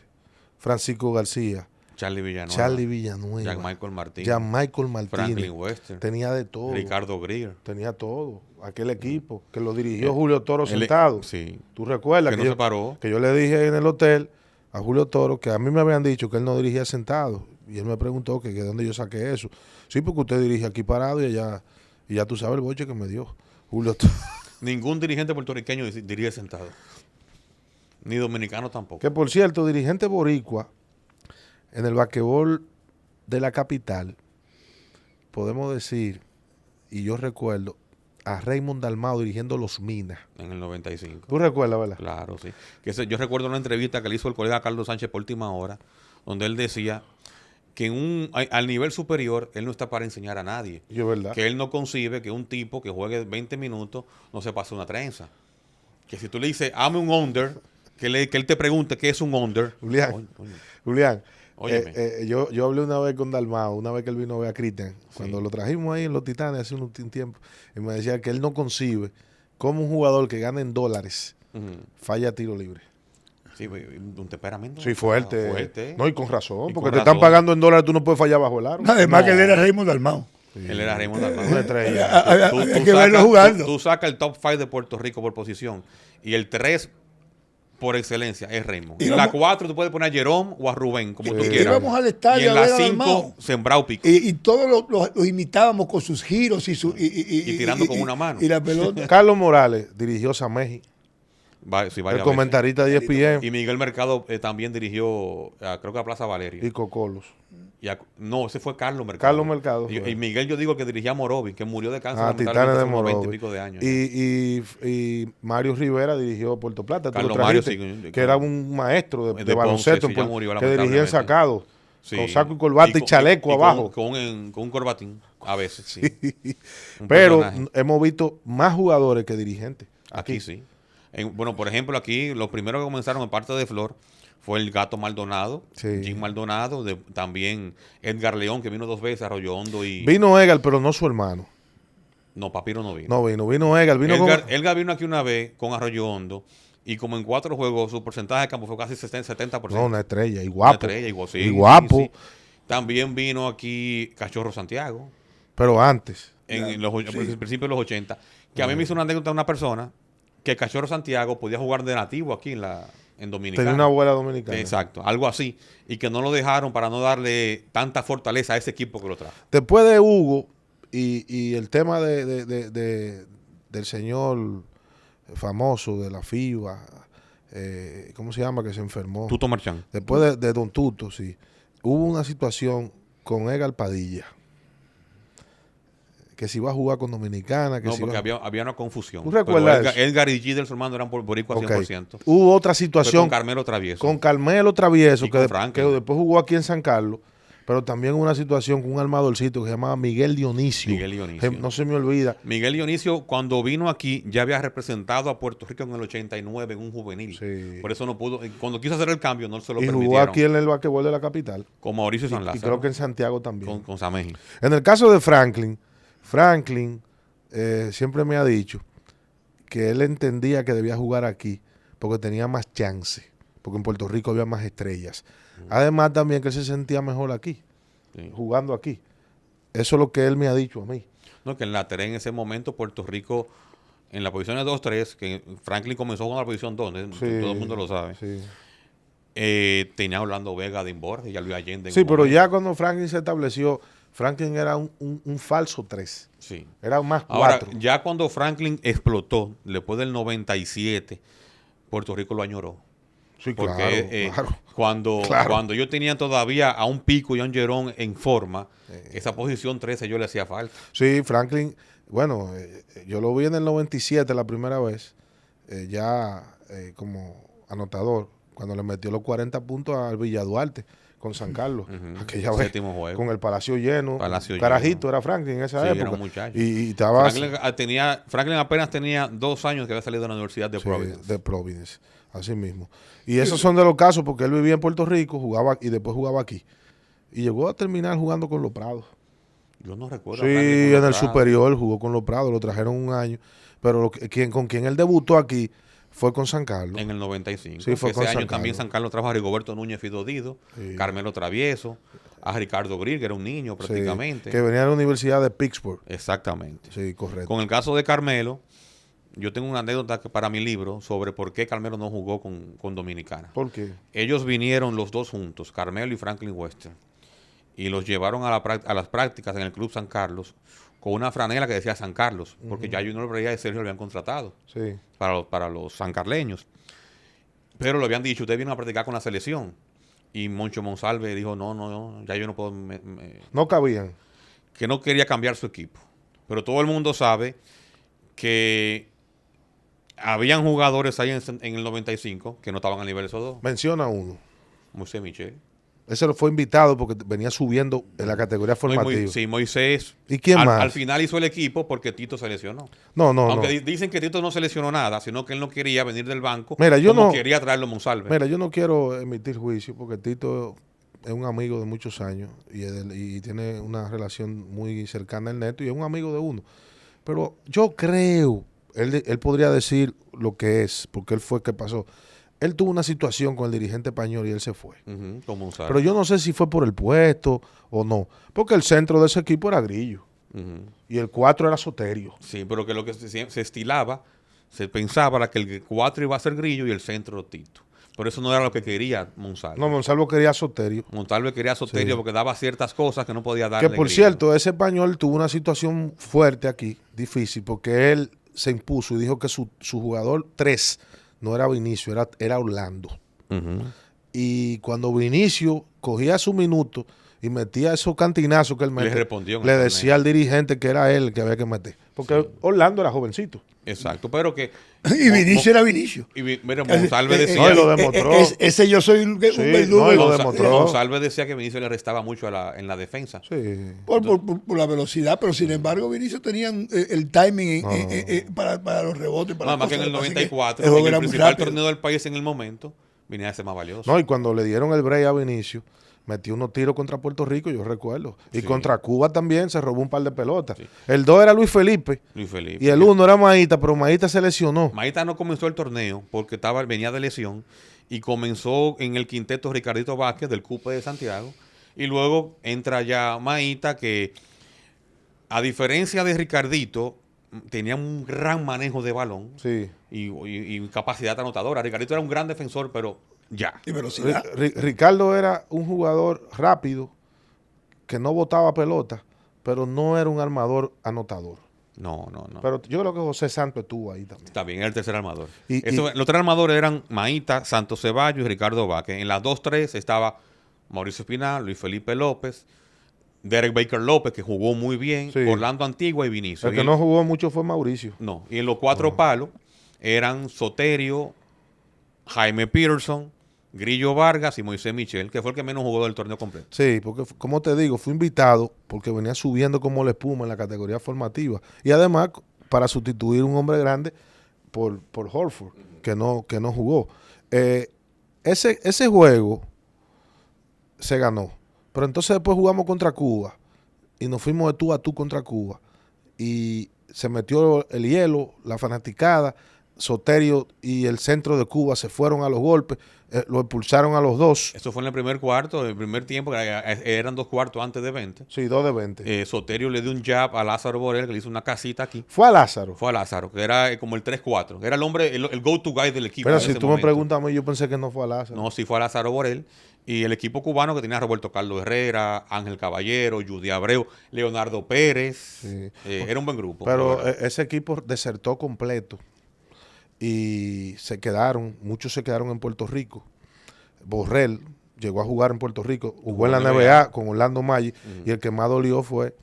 Francisco García, Charlie Villanueva, Jean-Michael Martínez, Franklin Wester, tenía de todo. Ricardo Greer. Tenía todo. Aquel equipo que lo dirigió Julio Toro sentado. Sí. ¿Tú recuerdas Que no se paró. que yo le dije en el hotel a Julio Toro que a mí me habían dicho que él no dirigía sentado? Y él me preguntó que de dónde yo saqué eso. Sí, porque usted dirige aquí parado y ya tú sabes el boche que me dio Julio Toro. Ningún dirigente puertorriqueño dirige sentado. Ni dominicano tampoco. Que por cierto, dirigente boricua en el basquetbol de la capital, podemos decir, y yo recuerdo, a Raymond Dalmau dirigiendo los Minas. En el 95. ¿Tú recuerdas, verdad? Claro, sí. Yo recuerdo una entrevista que le hizo el colega Carlos Sánchez por Última Hora, donde él decía que al nivel superior él no está para enseñar a nadie. Yo, ¿verdad? Que él no concibe que un tipo que juegue 20 minutos no se pase una trenza. Que si tú le dices, hazme un under, que él te pregunte qué es un under. Julián, Óyeme. yo hablé una vez con Dalmau, una vez que él vino a ver a Cristian, cuando lo trajimos ahí en los Titanes hace un tiempo, y me decía que él no concibe cómo un jugador que gana en dólares falla tiro libre. Sí, un temperamento. Sí, fuerte. Fuerte. No, y con razón, Y porque con te están razón. pagando en dólares, tú no puedes fallar bajo el aro. Además No. que él era Raymond Dalmau. Él era Raymond Dalmau. Una estrella. Hay que verlo jugando. Tú sacas el top 5 de Puerto Rico por posición. Y el 3 por excelencia es Raymond. Y En vamos- la 4 tú puedes poner a Jerome o a Rubén, como tú Sí. quieras. Íbamos al estadio y en a la ver a 5, Dalmau. sembrado pico. Y todos los imitábamos con sus giros y tirando con una mano. Y la pelota. Carlos Morales dirigió Sameji, Sí, el varias comentarista de veces. ESPN, Y Miguel Mercado también dirigió, creo que a Plaza Valeria. y Cocolos. No, ese fue Carlos Mercado. Carlos Mercado Y, fue. y Miguel, yo digo que dirigía a Morovi, que murió de cáncer. Titanes lamentablemente de hace unos 20 y Morovi. pico de años. Y Mario Rivera dirigió Puerto Plata. Tú Carlos lo Mario, trajiste, sí, que era un maestro de de baloncesto, Ponce, sí, ya en murió, que dirigía en lamentablemente. sacado, Sí. con saco y corbata y, chaleco abajo. Con un corbatín, a veces, sí. Un Pero personaje. hemos visto más jugadores que dirigentes. Aquí sí. Bueno, por ejemplo, aquí los primeros que comenzaron en parte de Flor fue el Gato Maldonado, Sí. Jim Maldonado, también Edgar León, que vino 2 veces, Arroyo Hondo y... Vino Egal, pero no su hermano. No, Papiro no vino. No vino Egal. Edgar vino aquí una vez con Arroyo Hondo y como en 4 juegos su porcentaje de campo fue casi 70%. No, una estrella. Y Una guapo. estrella, igual, sí, y guapo. sí, sí. También vino aquí Cachorro Santiago. Pero antes. En principio de los 80, que a mí me hizo una anécdota de una persona que Cachorro Santiago podía jugar de nativo aquí en Dominicana. Tenía una abuela dominicana. Exacto, algo así. Y que no lo dejaron para no darle tanta fortaleza a ese equipo que lo trajo. Después de Hugo y el tema del señor famoso de la FIBA, ¿cómo se llama? Que se enfermó. Tuto Marchán. Después de Don Tuto, sí. Hubo una situación con Egal Padilla. Que si iba a jugar con Dominicana. Que No, si porque iba... había una confusión. ¿Tú recuerdas Pero eso? Edgar y Gidel, su hermano, eran boricua Ok. 100%. Hubo otra Fue situación con Carmelo Travieso. con Carmelo Travieso, Y que, con Franklin. que después jugó aquí en San Carlos, pero también hubo una situación con un armadorcito que se llamaba Miguel Dionisio. Miguel Dionisio. No se me olvida. Miguel Dionisio, cuando vino aquí, ya había representado a Puerto Rico en el 89 en un juvenil. Sí. Por eso no pudo. Cuando quiso hacer el cambio, no se lo Y jugó permitieron. aquí en el basquetbol de la capital. Con Mauricio San Y Lázaro. creo que en Santiago también. con Sameji. En el caso de Franklin siempre me ha dicho que él entendía que debía jugar aquí porque tenía más chance, porque en Puerto Rico había más estrellas. Además también que él se sentía mejor aquí, Sí. jugando aquí. Eso es lo que él me ha dicho a mí. No, que en la Tere en ese momento, Puerto Rico, en la posición de 2-3, que Franklin comenzó con la posición 2, todo el mundo lo sabe. Sí, Tenía a Orlando Vega de Borges y a Luis Allende. en sí un pero momento. ya cuando Franklin se estableció, Franklin era un falso 3. Sí. Era más Ahora, 4. ya cuando Franklin explotó, después del 97, Puerto Rico lo añoró. Sí, Porque claro. cuando yo tenía todavía a un Pico y a un Jerón en forma, esa posición 13 yo le hacía falta. Sí, Franklin, bueno, yo lo vi en el 97 la primera vez, ya como anotador, cuando le metió los 40 puntos al Villa Duarte con San Carlos, aquella vez, Séptimo juego. con el Palacio lleno. Palacio Carajito lleno. era Franklin en esa Sí, época. era un muchacho. Y estaba Franklin apenas tenía 2 años que había salido de la Universidad de sí, Providence. de Providence, así mismo. Y esos son de los casos porque él vivía en Puerto Rico, jugaba y después jugaba aquí. Y llegó a terminar jugando con los Prados. Yo no recuerdo. Sí, a Franklin con en los el Bravos. superior jugó con los Prados, lo trajeron un año. Pero con quien él debutó aquí fue con San Carlos. En el 95. Sí, fue ese con año San también Carlos. San Carlos trajo a Rigoberto Núñez Fidodido, Sí. Carmelo Travieso, a Ricardo Grill, que era un niño Sí, prácticamente. que venía de la Universidad de Pittsburgh. Exactamente. Sí, correcto. Con el caso de Carmelo, yo tengo una anécdota para mi libro sobre por qué Carmelo no jugó con Dominicana. ¿Por qué? Ellos vinieron los dos juntos, Carmelo y Franklin Western, y los llevaron a las prácticas en el Club San Carlos con una franela que decía San Carlos, porque ya Junior Brea y Sergio lo habían contratado Sí. para los sancarleños. Pero le habían dicho, ustedes vienen a practicar con la selección. Y Moncho Monsalve dijo, no, ya yo no puedo... No cabían. que no quería cambiar su equipo. Pero todo el mundo sabe que habían jugadores ahí en el 95 que no estaban a nivel de esos dos. Menciona uno. Moisés Michel. Ese lo fue invitado porque venía subiendo en la categoría No, y formativa. sí, Moisés. ¿Y quién más? Al final hizo el equipo porque Tito se lesionó. No. Aunque dicen que Tito no se lesionó nada, sino que él no quería venir del banco. Mira, yo como no- quería traerlo Monsalve. Mira, yo no quiero emitir juicio porque Tito es un amigo de muchos años y tiene una relación muy cercana al Neto y es un amigo de uno. Pero yo creo, él podría decir lo que es, porque él fue que pasó. Él tuvo una situación con el dirigente español y él se fue. Ujú, con Monsalve. Pero yo no sé si fue por el puesto o no, porque el centro de ese equipo era Grillo Ujú. y el 4 era Soterio. Sí, pero que lo que se estilaba, se pensaba era que el 4 iba a ser Grillo y el centro Tito. Pero eso no era lo que quería Monsalve. No, Monsalvo quería Soterio. Montalve quería a Soterio Sí. porque daba ciertas cosas que no podía darle. Que por Grillo. cierto, ese español tuvo una situación fuerte aquí, difícil, porque él se impuso y dijo que su jugador 3 no era Vinicio, era Orlando. Ujú. Y cuando Vinicio cogía su minuto y metía esos cantinazos que él Le mete, respondió en le el torneo. decía al dirigente que era él el que había que meter. Porque Orlando era jovencito. Exacto, pero que. Y Vinicio era Vinicio. Mira, Monsalve decía. No, y lo demostró. Ese yo soy un Sí, verdugo. no, y lo Monsa- demostró. Monsalve decía que Vinicio le restaba mucho en la defensa. Sí. Por la velocidad, pero sin embargo Vinicio tenía el timing para los rebotes. Para Nada más las que en el cosas. Lo que pasa es que 94, el juego en el era muy principal rápido. torneo del país en el momento, venía a ser más valioso. No, y cuando le dieron el break a Vinicio, metió unos tiros contra Puerto Rico, yo recuerdo. Y Sí. contra Cuba también se robó un par de pelotas. Sí. El 2 era Luis Felipe Luis Felipe. y el 1 era Maíta, pero Maíta se lesionó. Maíta no comenzó el torneo porque venía de lesión y comenzó en el quinteto Ricardito Vázquez del CUPE de Santiago y luego entra ya Maíta que a diferencia de Ricardito tenía un gran manejo de balón Sí. y capacidad anotadora. Ricardito era un gran defensor, pero ya. Y velocidad. Ricardo era un jugador rápido que no botaba pelota, pero no era un armador anotador. No. Pero yo creo que José Santos estuvo ahí también. Está bien, era el tercer armador. Y- Los tres armadores eran Maíta, Santos Ceballos y Ricardo Vázquez. En las 2-3 estaba Mauricio Espinal, Luis Felipe López, Derek Baker López, que jugó muy bien, Sí. Orlando Antigua y Vinicio. El que no jugó mucho fue Mauricio. No, y en los 4 palos eran Soterio, Jaime Peterson, Grillo Vargas y Moisés Michel, que fue el que menos jugó del torneo completo. Sí, porque como te digo, fue invitado porque venía subiendo como la espuma en la categoría formativa. Y además, para sustituir un hombre grande por Horford, que no jugó. Ese juego se ganó. Pero entonces después jugamos contra Cuba y nos fuimos de tú a tú contra Cuba. Y se metió el hielo, la fanaticada, Soterio y el centro de Cuba se fueron a los golpes, lo expulsaron a los dos. Eso fue en el primer cuarto, el primer tiempo, que eran 2 cuartos antes de 20. Sí, 2 de 20. Soterio le dio un jab a Lázaro Borel, que le hizo una casita aquí. Fue a Lázaro. Fue a Lázaro, que era como el 3-4. Era el hombre, el go-to guy del equipo. Pero en si ese tú me momento. preguntas a mí, yo pensé que no fue a Lázaro. No, sí fue a Lázaro Borel. Y el equipo cubano que tenía a Roberto Carlos Herrera, Ángel Caballero, Judy Abreu, Leonardo Pérez. Sí. Era un buen grupo. Pero la verdad. ese equipo desertó completo y muchos se quedaron en Puerto Rico. Borrell llegó a jugar en Puerto Rico, jugó en la NBA con Orlando Maggi y el que más dolió fue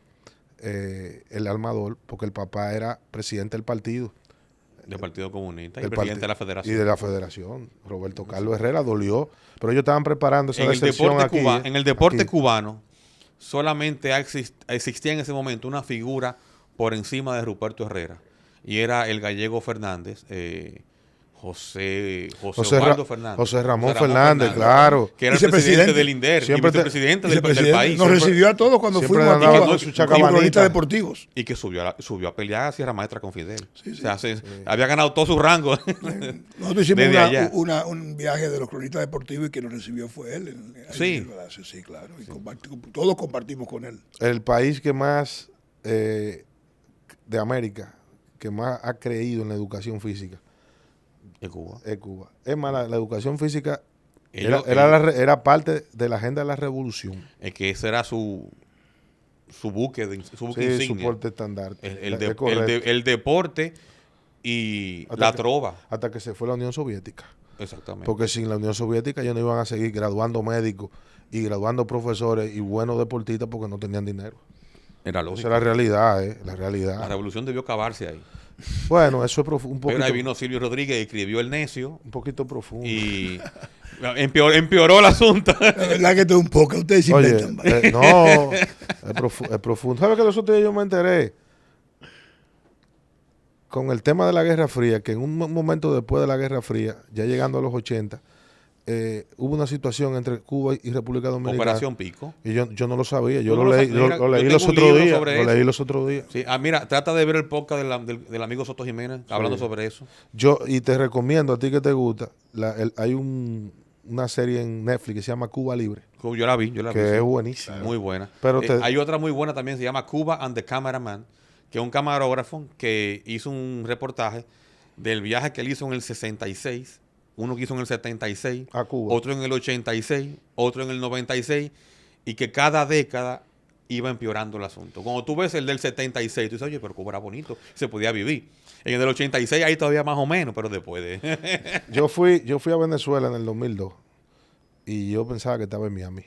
el armador, porque el papá era presidente del partido Del Partido Comunista y el presidente de la y Federación. de la Federación. Roberto Carlos Herrera dolió, pero ellos estaban preparando esa En el decepción deporte, aquí. en el deporte aquí. cubano solamente existía en ese momento una figura por encima de Ruperto Herrera y era el gallego Fernández, José Osvaldo Fernández. José Ramón Fernández, claro. Que era el presidente Vicepresidente. del INDER y Siempre vicepresidente del Vicepresidente. país. Nos recibió a todos cuando siempre fuimos andaba a con Cuba su como chacabanita. cronistas deportivos. Y que subió a pelear a Sierra Maestra con Fidel. O sea, había ganado todo su rango. Nosotros hicimos Desde allá. un viaje de los cronistas deportivos y quien nos recibió fue él. Sí. En el Palacio, sí, claro. Y todos compartimos con él. El país que más de América, que más ha creído en la educación física, De Cuba. es Cuba. Es más, la educación física Ellos- era parte de la agenda de la revolución. Es que ese era su buque, su buque Sí, su insignia. porte estandarte. El Es correcto. el deporte y Hasta la que- trova. Hasta que se fue la Unión Soviética. Exactamente. Porque sin la Unión Soviética ellos no iban a seguir graduando médicos y graduando profesores y buenos deportistas porque no tenían dinero. Era Esa lógico. es la realidad, la La realidad. revolución debió acabarse ahí. Bueno, eso es un Pero poquito, ahí vino Silvio Rodríguez y escribió El Necio un poquito profundo. y empeoró el asunto. La verdad que esto es un poco, ustedes se Oye, inventan. ¿vale? no, es profundo. ¿Sabes que los otros días yo me enteré con el tema de la Guerra Fría, que en un momento después de la Guerra Fría, ya llegando a los 80, hubo una situación entre Cuba y República Dominicana? Operación Pico. Y yo no lo sabía, yo Tú no lo lo leí, sabías. Mira, lo leí yo los tengo un otros libro días. sobre Lo eso. leí los otros días. Sí, mira, trata de ver el podcast del amigo Soto Jiménez hablando sobre eso. Y te recomiendo a ti que te gusta, hay una serie en Netflix que se llama Cuba Libre, Yo la vi, que sí. es buenísima. Muy buena. Pero Hay otra muy buena también, se llama Cuba and the Cameraman, que es un camarógrafo que hizo un reportaje del viaje que él hizo en el 66, uno que hizo en el 76, A Cuba. otro en el 86, otro en el 96, y que cada década iba empeorando el asunto. Cuando tú ves el del 76, tú dices, oye, pero Cuba era bonito, se podía vivir. En el del 86 ahí todavía más o menos, pero después de... Yo fui a Venezuela en el 2002 y yo pensaba que estaba en Miami.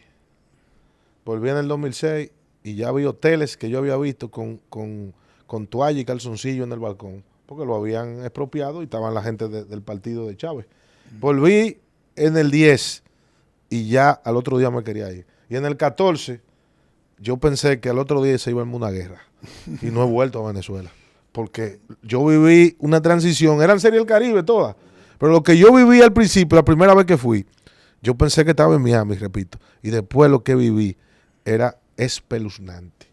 Volví en el 2006 y ya vi hoteles que yo había visto con toalla y calzoncillo en el balcón, porque lo habían expropiado y estaban la gente del partido de Chávez. Volví en el 10 y ya al otro día me quería ir. Y en el 14 yo pensé que al otro día se iba a armar una guerra y no he vuelto a Venezuela. Porque yo viví una transición, eran Serie del Caribe todas, pero lo que yo viví al principio, la primera vez que fui, yo pensé que estaba en Miami, repito, y después lo que viví era espeluznante.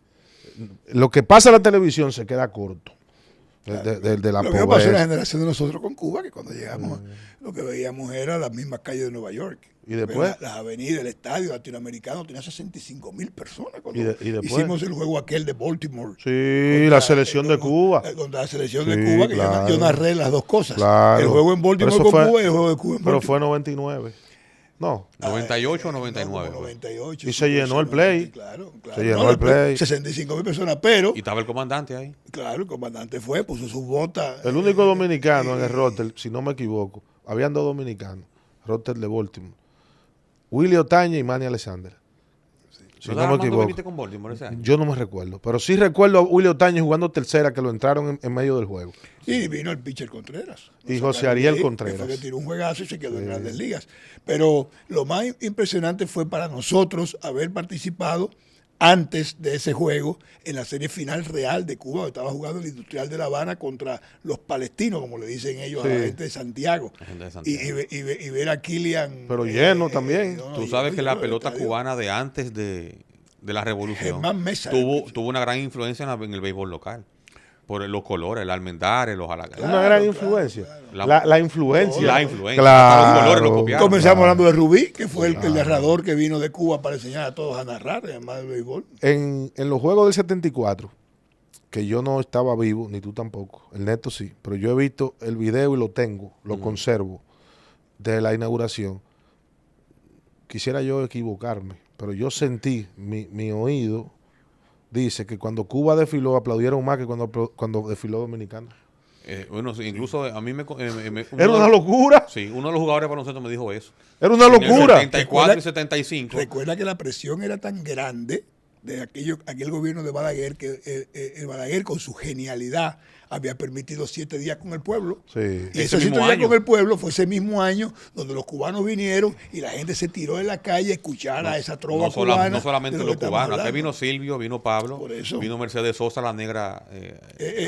Lo que pasa en la televisión se queda corto de la Lo mismo pasó en la pobreza. generación de nosotros con Cuba, que cuando llegamos lo que veíamos era las mismas calles de Nueva York. Y después- Las avenidas, el estadio latinoamericano tenía 65,000 personas. Cuando Y después- hicimos el juego aquel de Baltimore. Sí, la selección de Cuba. Contra la selección Sí, de Cuba, que claro. yo narré las dos cosas. Claro. El juego en Pero Baltimore eso con fue- Cuba y el juego de Cuba en Pero Baltimore. fue 99. No, 98 o 99. Como pues. 98. Y se llenó el play. Claro, Se llenó el play. 65,000 personas, pero, Y estaba el comandante ahí. claro, el comandante fue, puso su bota. el único dominicano en el roster, si no me equivoco, habían dos dominicanos, roster de Baltimore, Willy Otaña y Manny Alexander. Si ¿Tú no estabas me armando equivoco. Benítez con Baltimore ese año? Yo no me recuerdo, pero sí recuerdo a Willy Otaña jugando tercera, que lo entraron en medio del juego. Y vino el pitcher Contreras. Y Lo José sacaron Ariel de ahí, Contreras. que fue que tiró un juegazo y se quedó en Grandes Ligas. Pero lo más impresionante fue para nosotros haber participado antes de ese juego en la serie final real de Cuba, donde estaba jugando el Industrial de La Habana contra los palestinos, como le dicen ellos a la Sí. gente de Santiago. La gente de Santiago. Y ver a Kilian. Pero lleno también. Tú sabes que la lleno, pelota el estadio. cubana de antes de la revolución Germán Mesa, tuvo una gran influencia en el béisbol local. Por los colores, el almendares, los halagares. Una gran influencia. claro. La influencia. La influencia. Claro. Hasta los colores lo copiaron. Comenzamos hablando de Rubí, que fue el narrador que vino de Cuba para enseñar a todos a narrar, además del béisbol. En los juegos del 74, que yo no estaba vivo, ni tú tampoco, el Neto sí, pero yo he visto el video y lo tengo, lo conservo, de la inauguración. Quisiera yo equivocarme, pero yo sentí, mi oído dice que cuando Cuba desfiló aplaudieron más que cuando desfiló Dominicana. Bueno, sí, incluso a mí Era una locura, Sí, uno de los jugadores para nosotros me dijo eso. era una En el locura. 74 y 75. Recuerda que la presión era tan grande de aquel gobierno de Balaguer, que el Balaguer con su genialidad había permitido 7 días con el pueblo. Sí. Y esos 7 días con el pueblo fue ese mismo año donde los cubanos vinieron y la gente se tiró en la calle a escuchar a esa trova cubana. No solamente los cubanos, aquí vino Silvio, vino Pablo, vino Mercedes Sosa, la negra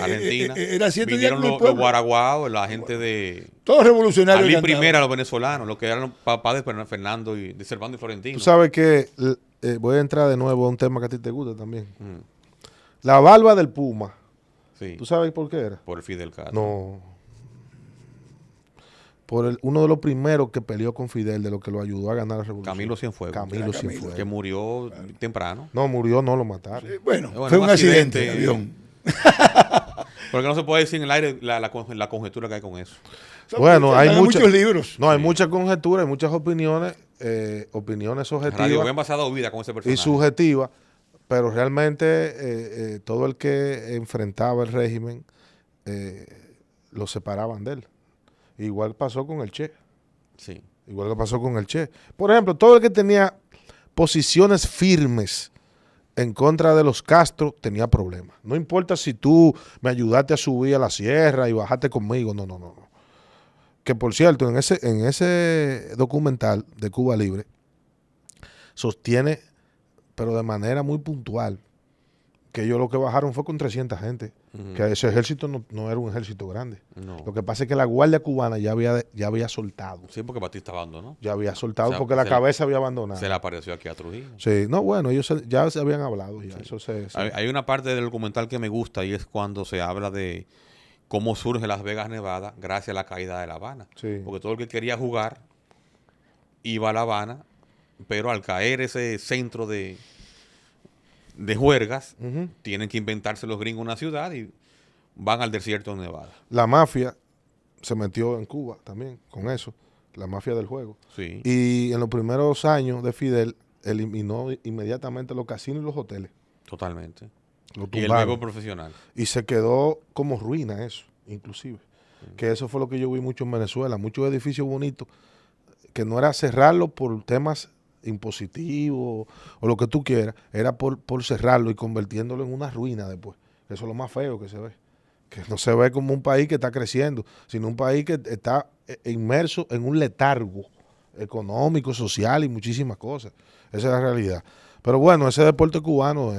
argentina. Era 7 días vinieron con el pueblo. los guaraguaos, la gente de... Todos revolucionarios. Ali Primera, los venezolanos, los que eran los papás de Fernando y de Servando y Florentino. Tú sabes que voy a entrar de nuevo a un tema que a ti te gusta también. La barba del Puma. Sí. ¿Tú sabes por qué era? Por el Fidel Castro. No. Por uno de los primeros que peleó con Fidel, de lo que lo ayudó a ganar la revolución. Camilo Cienfuegos. Camilo Cienfuegos. Que murió temprano. No, murió, no lo mataron. Bueno, fue un accidente de avión. Porque no se puede decir en el aire la conjetura que hay con eso. Bueno, hay muchos libros. No, hay muchas conjeturas, hay muchas opiniones, opiniones objetivas. Radio Ben ha pasado vida con ese personaje. Y subjetivas, pero realmente todo el que enfrentaba el régimen lo separaban de él. Igual pasó con el Che. Sí. Igual que pasó con el Che. Por ejemplo, todo el que tenía posiciones firmes en contra de los Castro tenía problemas. No importa si tú me ayudaste a subir a la sierra y bajaste conmigo. No. Que por cierto, en ese documental de Cuba Libre, sostiene, pero de manera muy puntual, que ellos lo que bajaron fue con 300 gente. Que ese ejército no era un ejército grande. No. Lo que pasa es que la Guardia Cubana ya había soltado. Sí, porque Batista abandonó. Ya había soltado, O sea, porque la cabeza había abandonado. Se le apareció aquí a Trujillo. Sí, no, bueno, ellos ya se habían hablado. Ya, Sí. eso Hay una parte del documental que me gusta y es cuando se habla de cómo surge Las Vegas, Nevada, gracias a la caída de La Habana. Sí. Porque todo el que quería jugar iba a La Habana, pero al caer ese centro de juergas, tienen que inventarse los gringos una ciudad y van al desierto de Nevada. La mafia se metió en Cuba también con eso, la mafia del juego. Sí. Y en los primeros años de Fidel eliminó inmediatamente los casinos y los hoteles. Totalmente. Lo Y el tumbaron. juego profesional. Y se quedó como ruina eso, inclusive. Que eso fue lo que yo vi mucho en Venezuela, muchos edificios bonitos, que no era cerrarlo por temas impositivos o lo que tú quieras, era por cerrarlo y convirtiéndolo en una ruina después. Eso es lo más feo que se ve. Que no se ve como un país que está creciendo, sino un país que está inmerso en un letargo económico, social y muchísimas cosas. Esa es la realidad. Pero bueno, ese deporte cubano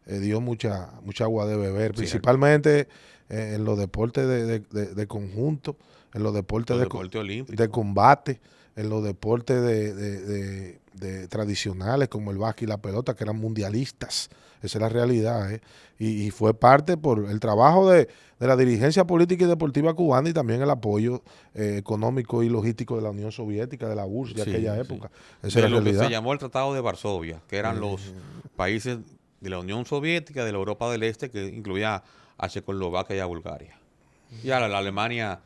dio mucha agua de beber, principalmente en los deportes de conjunto, en los deportes olímpicos, de combate, en los deportes de tradicionales como el básquet y la pelota, que eran mundialistas. Esa es la realidad. Y fue parte por el trabajo de la dirigencia política y deportiva cubana y también el apoyo económico y logístico de la Unión Soviética, de la URSS de aquella época. Esa es la lo que realidad. se llamó el Tratado de Varsovia, que eran los países de la Unión Soviética, de la Europa del Este, que incluía a Checoslovaquia y a Bulgaria. Y a la Alemania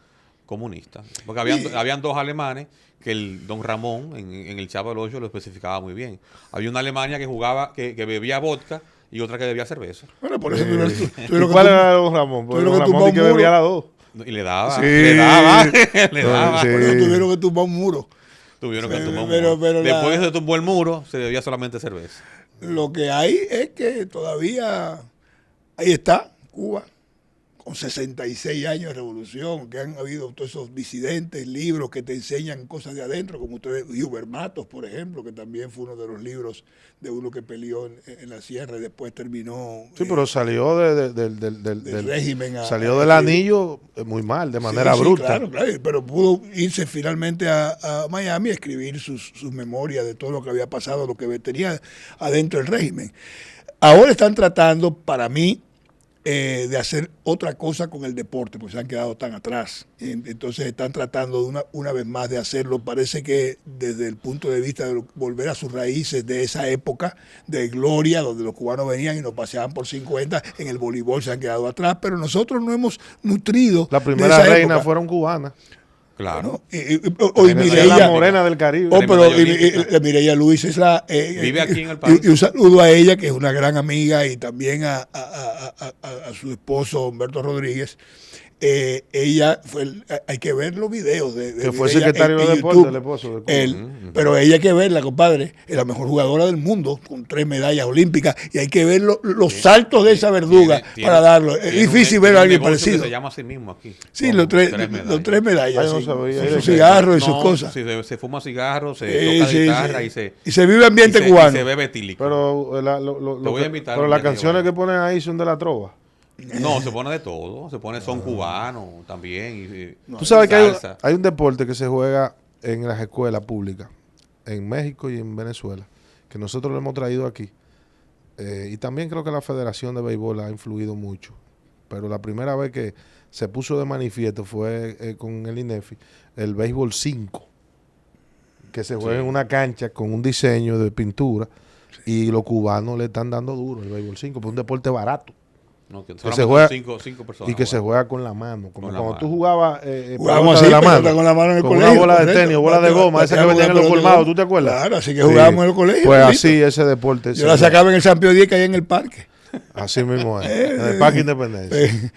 comunista. Porque habían dos alemanes que el don Ramón en el Chavo del Ocho lo especificaba muy bien. Había una Alemania que bebía vodka y otra que bebía cerveza. Bueno, por eso ¿Y cuál era don Ramón? Porque don Ramón que bebía las dos. Y le daba. Sí. Le daba. Sí. Por eso tuvieron que tumbar un muro. Tuvieron que tumbar un Pero muro. Después que se tumbó el muro, se bebía solamente cerveza. Lo que hay es que todavía ahí está Cuba, con 66 años de revolución, que han habido todos esos disidentes, libros que te enseñan cosas de adentro, como ustedes, Hubert Matos, por ejemplo, que también fue uno de los libros de uno que peleó en la sierra y después terminó... Sí, pero salió del régimen. Salió del anillo muy mal, de manera bruta. Claro, pero pudo irse finalmente a Miami a escribir sus memorias de todo lo que había pasado, lo que tenía adentro el régimen. Ahora están tratando, para mí, de hacer otra cosa con el deporte, porque se han quedado tan atrás. Entonces están tratando una vez más de hacerlo. Parece que desde el punto de vista de volver a sus raíces de esa época de gloria, donde los cubanos venían y nos paseaban por 50, en el voleibol se han quedado atrás, pero nosotros no hemos nutrido. La primera reina fueron cubanas. Claro. Hoy Mireia, la morena del Caribe. Pero Mireia Luis es la... vive aquí en el país. Y un saludo a ella, que es una gran amiga, y también a su esposo Humberto Rodríguez. ella hay que ver los videos Que fue ella secretario en de deporte, YouTube. el esposo de Cuba. Pero ella hay que verla, compadre, es la mejor jugadora del mundo, con 3 medallas olímpicas, y hay que ver los saltos de esa verduga para darlo. Es difícil ver a alguien parecido. Se llama así mismo aquí. Sí, los tres medallas. Ay, no Sí, sabía. y sus cigarros y sus No, cosas. se fuma cigarros, se Sí, toca sí, guitarra sí. y se vive ambiente y cubano. se bebe etílico. Pero, Te voy a invitar pero un las día que canciones vaya. que ponen ahí son de la trova. No, se pone de todo. Se pone son cubano también. Tú sabes que salsa. hay un deporte que se juega en las escuelas públicas, en México y en Venezuela, que nosotros lo hemos traído aquí. Y también creo que la Federación de Béisbol ha influido mucho. Pero la primera vez que se puso de manifiesto fue con el INEFI, el béisbol 5, que se juega en una cancha con un diseño de pintura, y los cubanos le están dando duro el béisbol 5, porque es un deporte barato. No, que se solamente juega- cinco personas. Y que se bueno. juega con la mano, como Con la cuando mano. tú jugabas Jugábamos pelota así, de la pelota mano, con la mano en el con colegio. una bola de correcto. tenis o bola de goma, esa que Bateamos vendían en la los pelota de colmados, goma. ¿tú te acuerdas? Claro, así que jugábamos en el colegio. Pues bonito. así ese deporte. Yo la sacaba en el San Pío X que hay en el parque. Así mismo es, en el Parque Independencia.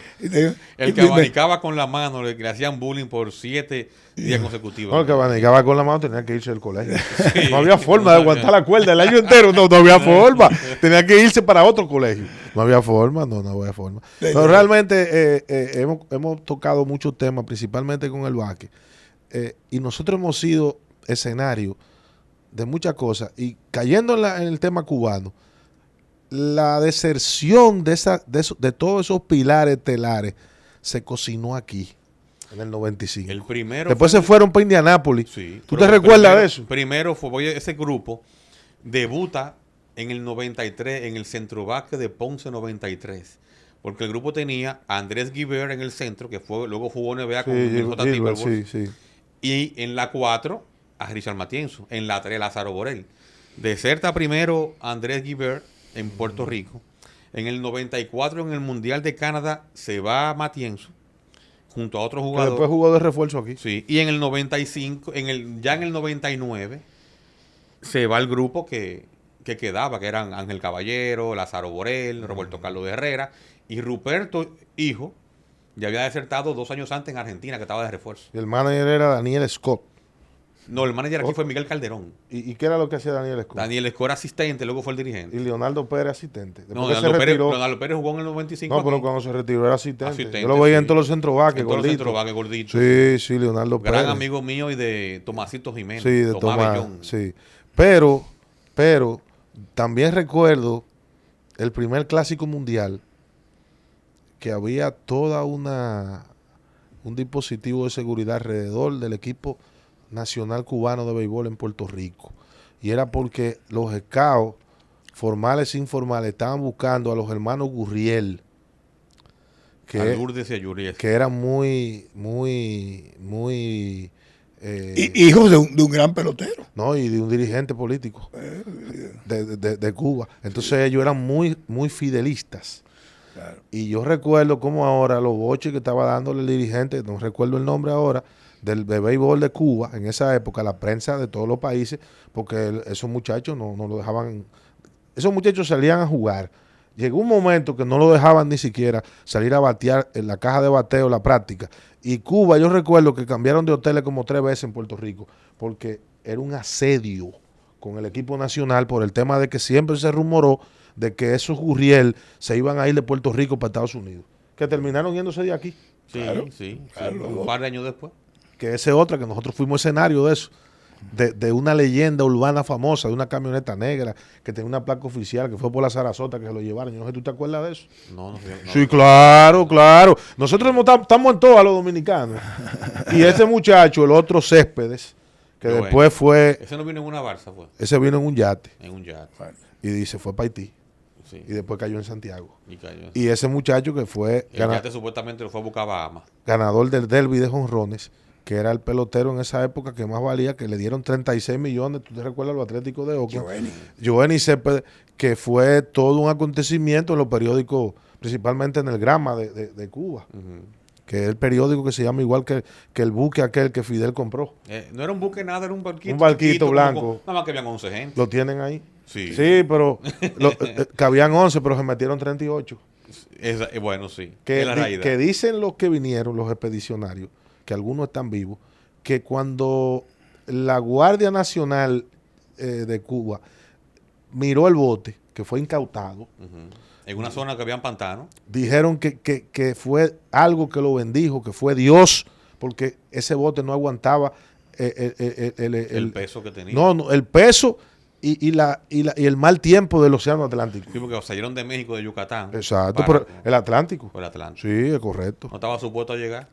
El que abanicaba con la mano, le hacían bullying por 7 días consecutivos. No, el que abanicaba con la mano tenía que irse del colegio. Sí. No había forma de aguantar la cuerda el año entero, no había forma. Tenía que irse para otro colegio. No había forma, no había forma. Pero realmente hemos tocado muchos temas, principalmente con el básquet. Y nosotros hemos sido escenario de muchas cosas. Y cayendo en el tema cubano, la deserción de todos esos pilares telares se cocinó aquí, en el 95. El primero Después fue- se fueron para Indianápolis. Sí, ¿Tú pero te recuerdas primero- de eso? Primero fue ese grupo debuta en el 93 en el Centro Básquet de Ponce 93. Porque el grupo tenía a Andrés Guibert en el centro, que luego jugó NBA con Minnesota Gilbert, Timberwolves. sí. Y en la 4 a Richard Matienzo. En la 3 Lázaro Borel. Deserta primero Andrés Guibert en Puerto Rico. En el 94 en el Mundial de Canadá se va Matienzo junto a otro Que jugador. después jugó de refuerzo aquí. Sí, y en el 95, ya en el 99, se va el grupo que quedaba, que eran Ángel Caballero, Lázaro Borel, Roberto Carlos de Herrera, y Ruperto, hijo, ya había desertado 2 años antes en Argentina, que estaba de refuerzo. Y el manager era Daniel Scott. No, el manager aquí fue Miguel Calderón. ¿Y qué era lo que hacía Daniel Scott? Daniel Escora asistente, luego fue el Y dirigente. Leonardo Pérez asistente. Después No, que se Leonardo Pérez, retiró. Leonardo Pérez jugó en el 95. No, pero aquí. cuando se retiró era asistente. Asistente, Yo lo veía sí. en todos los centros vaques, En todos los gordito. centros vaques, gordito. Sí, Leonardo Gran Pérez. amigo mío y de Tomasito Jiménez. Sí, de Tomás Tomás. Bellón. Sí. Pero también recuerdo el primer clásico mundial que había toda un dispositivo de seguridad alrededor del equipo nacional cubano de béisbol en Puerto Rico. Y era porque los scouts, formales e informales, estaban buscando a los hermanos Gurriel, A Lourdes y a Yuriel. que eran muy Hijos de un gran pelotero. no, y de un dirigente político de Cuba. Entonces ellos eran muy fidelistas. Claro. Y yo recuerdo como ahora los boches que estaba dándole el dirigente, no recuerdo el nombre ahora, del béisbol de Cuba, en esa época, la prensa de todos los países, porque esos muchachos no lo dejaban, esos muchachos salían a jugar. Llegó un momento que no lo dejaban ni siquiera salir a batear en la caja de bateo, la práctica. Y Cuba, yo recuerdo que cambiaron de hoteles como 3 veces en Puerto Rico, porque era un asedio con el equipo nacional por el tema de que siempre se rumoró de que esos Gurriel se iban a ir de Puerto Rico para Estados Unidos, que terminaron yéndose de aquí. Sí, Claro, sí. claro. Un par de años después. Que esa es otra, que nosotros fuimos escenario de eso, de una leyenda urbana famosa, de una camioneta negra que tenía una placa oficial, que fue por la Sarasota que se lo llevaron. Yo no sé, ¿tú te acuerdas de eso? No. Sí, claro. Nosotros estamos en todo a los dominicanos. Y ese muchacho, el otro Céspedes, que Qué después fue, Ese no vino en una Barça, fue. ese vino en un yate En un yate. y dice, fue para Haití. Sí. Y después cayó en Santiago. Y cayó. Y ese muchacho que fue El yate supuestamente lo fue a buscar a Bahamas. ganador del derby de jonrones, que era el pelotero en esa época que más valía, que le dieron 36 millones, ¿tú te recuerdas los Atléticos de Oakland? Giovanni Céspedes, que fue todo un acontecimiento en los periódicos, principalmente en el Grama de Cuba, que es el periódico que se llama igual que el buque aquel que Fidel compró. No era un buque nada, era un barquito. Un barquito chiquito, blanco. Nada más que habían 11 gente. ¿Lo tienen ahí? Sí. Sí, pero cabían 11, pero se metieron 38. Bueno, sí. Que, es la realidad. que dicen los que vinieron, los expedicionarios, que algunos están vivos, que cuando la Guardia Nacional de Cuba miró el bote, que fue incautado, En una zona que habían pantanos. dijeron que fue algo que lo bendijo, que fue Dios, porque ese bote no aguantaba El peso que tenía. no, el peso y el mal tiempo del Océano Atlántico. Sí, porque salieron de México, de Yucatán. Exacto, para- pero el Atlántico. por el Atlántico. Sí, es correcto. No estaba supuesto a llegar.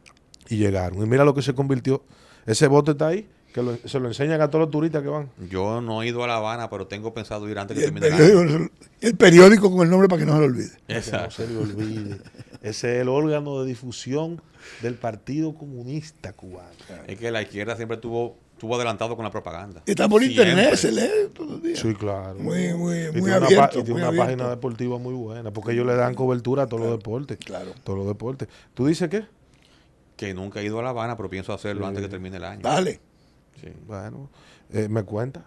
Y llegaron. Y mira lo que se convirtió. Ese bote está ahí, que se lo enseñan a todos los turistas que van. Yo no he ido a La Habana, pero tengo pensado ir antes Y que el, termine el año. periódico con el nombre para que no se lo olvide. Que no Exacto. se le olvide. Ese es el órgano de difusión del Partido Comunista Cubano. Es que la izquierda siempre estuvo adelantado con la propaganda. Está por Siempre. internet, se lee todos los días. Sí, claro. Muy Y muy tiene abierto. y tiene muy una abierto. página deportiva muy buena, porque ellos le dan cobertura a todos los deportes. Claro. Todos los deportes. ¿Tú dices qué? Que nunca he ido a La Habana, pero pienso hacerlo antes que termine el año. Dale. Sí. Bueno, me cuenta.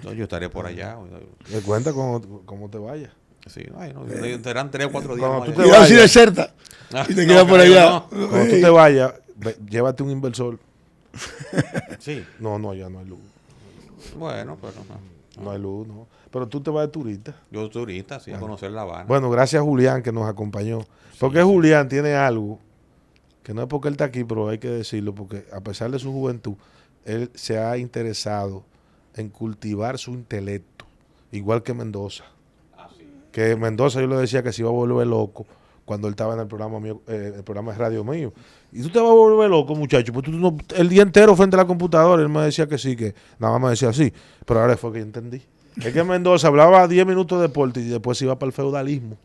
No, yo estaré por allá. Me cuenta cómo te vayas. Sí, ay, no, serán 3 o 4 días. Cuando más tú allá. te Cuidado si vayas. deserta. Ah, Y te no, quedas por carajo, allá. no. Cuando tú te vayas, llévate un inversor. Sí, No, ya no hay luz. bueno, pero no. No hay luz, no. Pero tú te vas de turista. Yo turista, sí, a conocer La Habana. Bueno, gracias a Julián que nos acompañó. Porque Julián tiene algo, que no es porque él está aquí, pero hay que decirlo, porque a pesar de su juventud, él se ha interesado en cultivar su intelecto, igual que Mendoza. Que Mendoza yo le decía que se iba a volver loco cuando él estaba en el programa mío, el programa de radio mío. Y tú te vas a volver loco, muchacho, pues tú no, el día entero frente a la computadora, él me decía que sí, que nada más me decía sí, pero ahora fue que yo entendí. Es que Mendoza hablaba 10 minutos de deporte y después se iba para el feudalismo.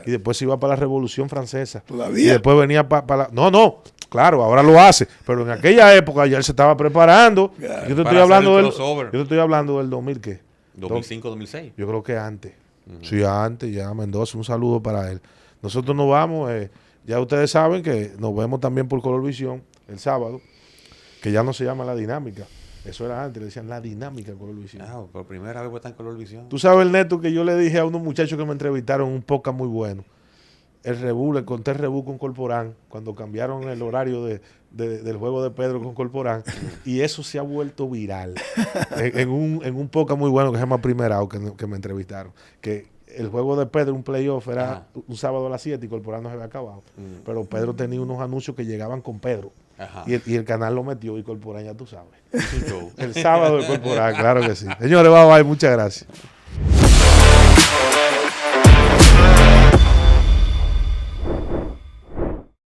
Y después se iba para la Revolución Francesa. Todavía. Y después venía para la... No, claro, ahora lo hace. Pero en aquella época ya él se estaba preparando. Claro. Yo te Para estoy hablando hacer el del... crossover. Yo te estoy hablando del 2000, ¿qué? 2005, 2006. Yo creo que antes. Sí, antes, ya Mendoza, un saludo para él. Nosotros nos vamos, ya ustedes saben que nos vemos también por Colorvisión el sábado, que ya no se llama La Dinámica. Eso era antes, le decían La Dinámica Colorvisión. No, por primera vez está en Colorvisión. Tú sabes, el neto, que yo le dije a unos muchachos que me entrevistaron un podcast muy bueno. El rebú, le conté el rebú con Corporán, cuando cambiaron el horario del juego de Pedro con Corporán, y eso se ha vuelto viral. en un podcast muy bueno que se llama Primerao, que me entrevistaron. Que el juego de Pedro, un playoff, era un sábado a las 7 y Corporán no se había acabado. Pero Pedro tenía unos anuncios que llegaban con Pedro. Ajá. Y el canal lo metió y Corporán, ya tú sabes. Es un show. El sábado de Corporán, claro que sí. Señores, bye bye, muchas gracias.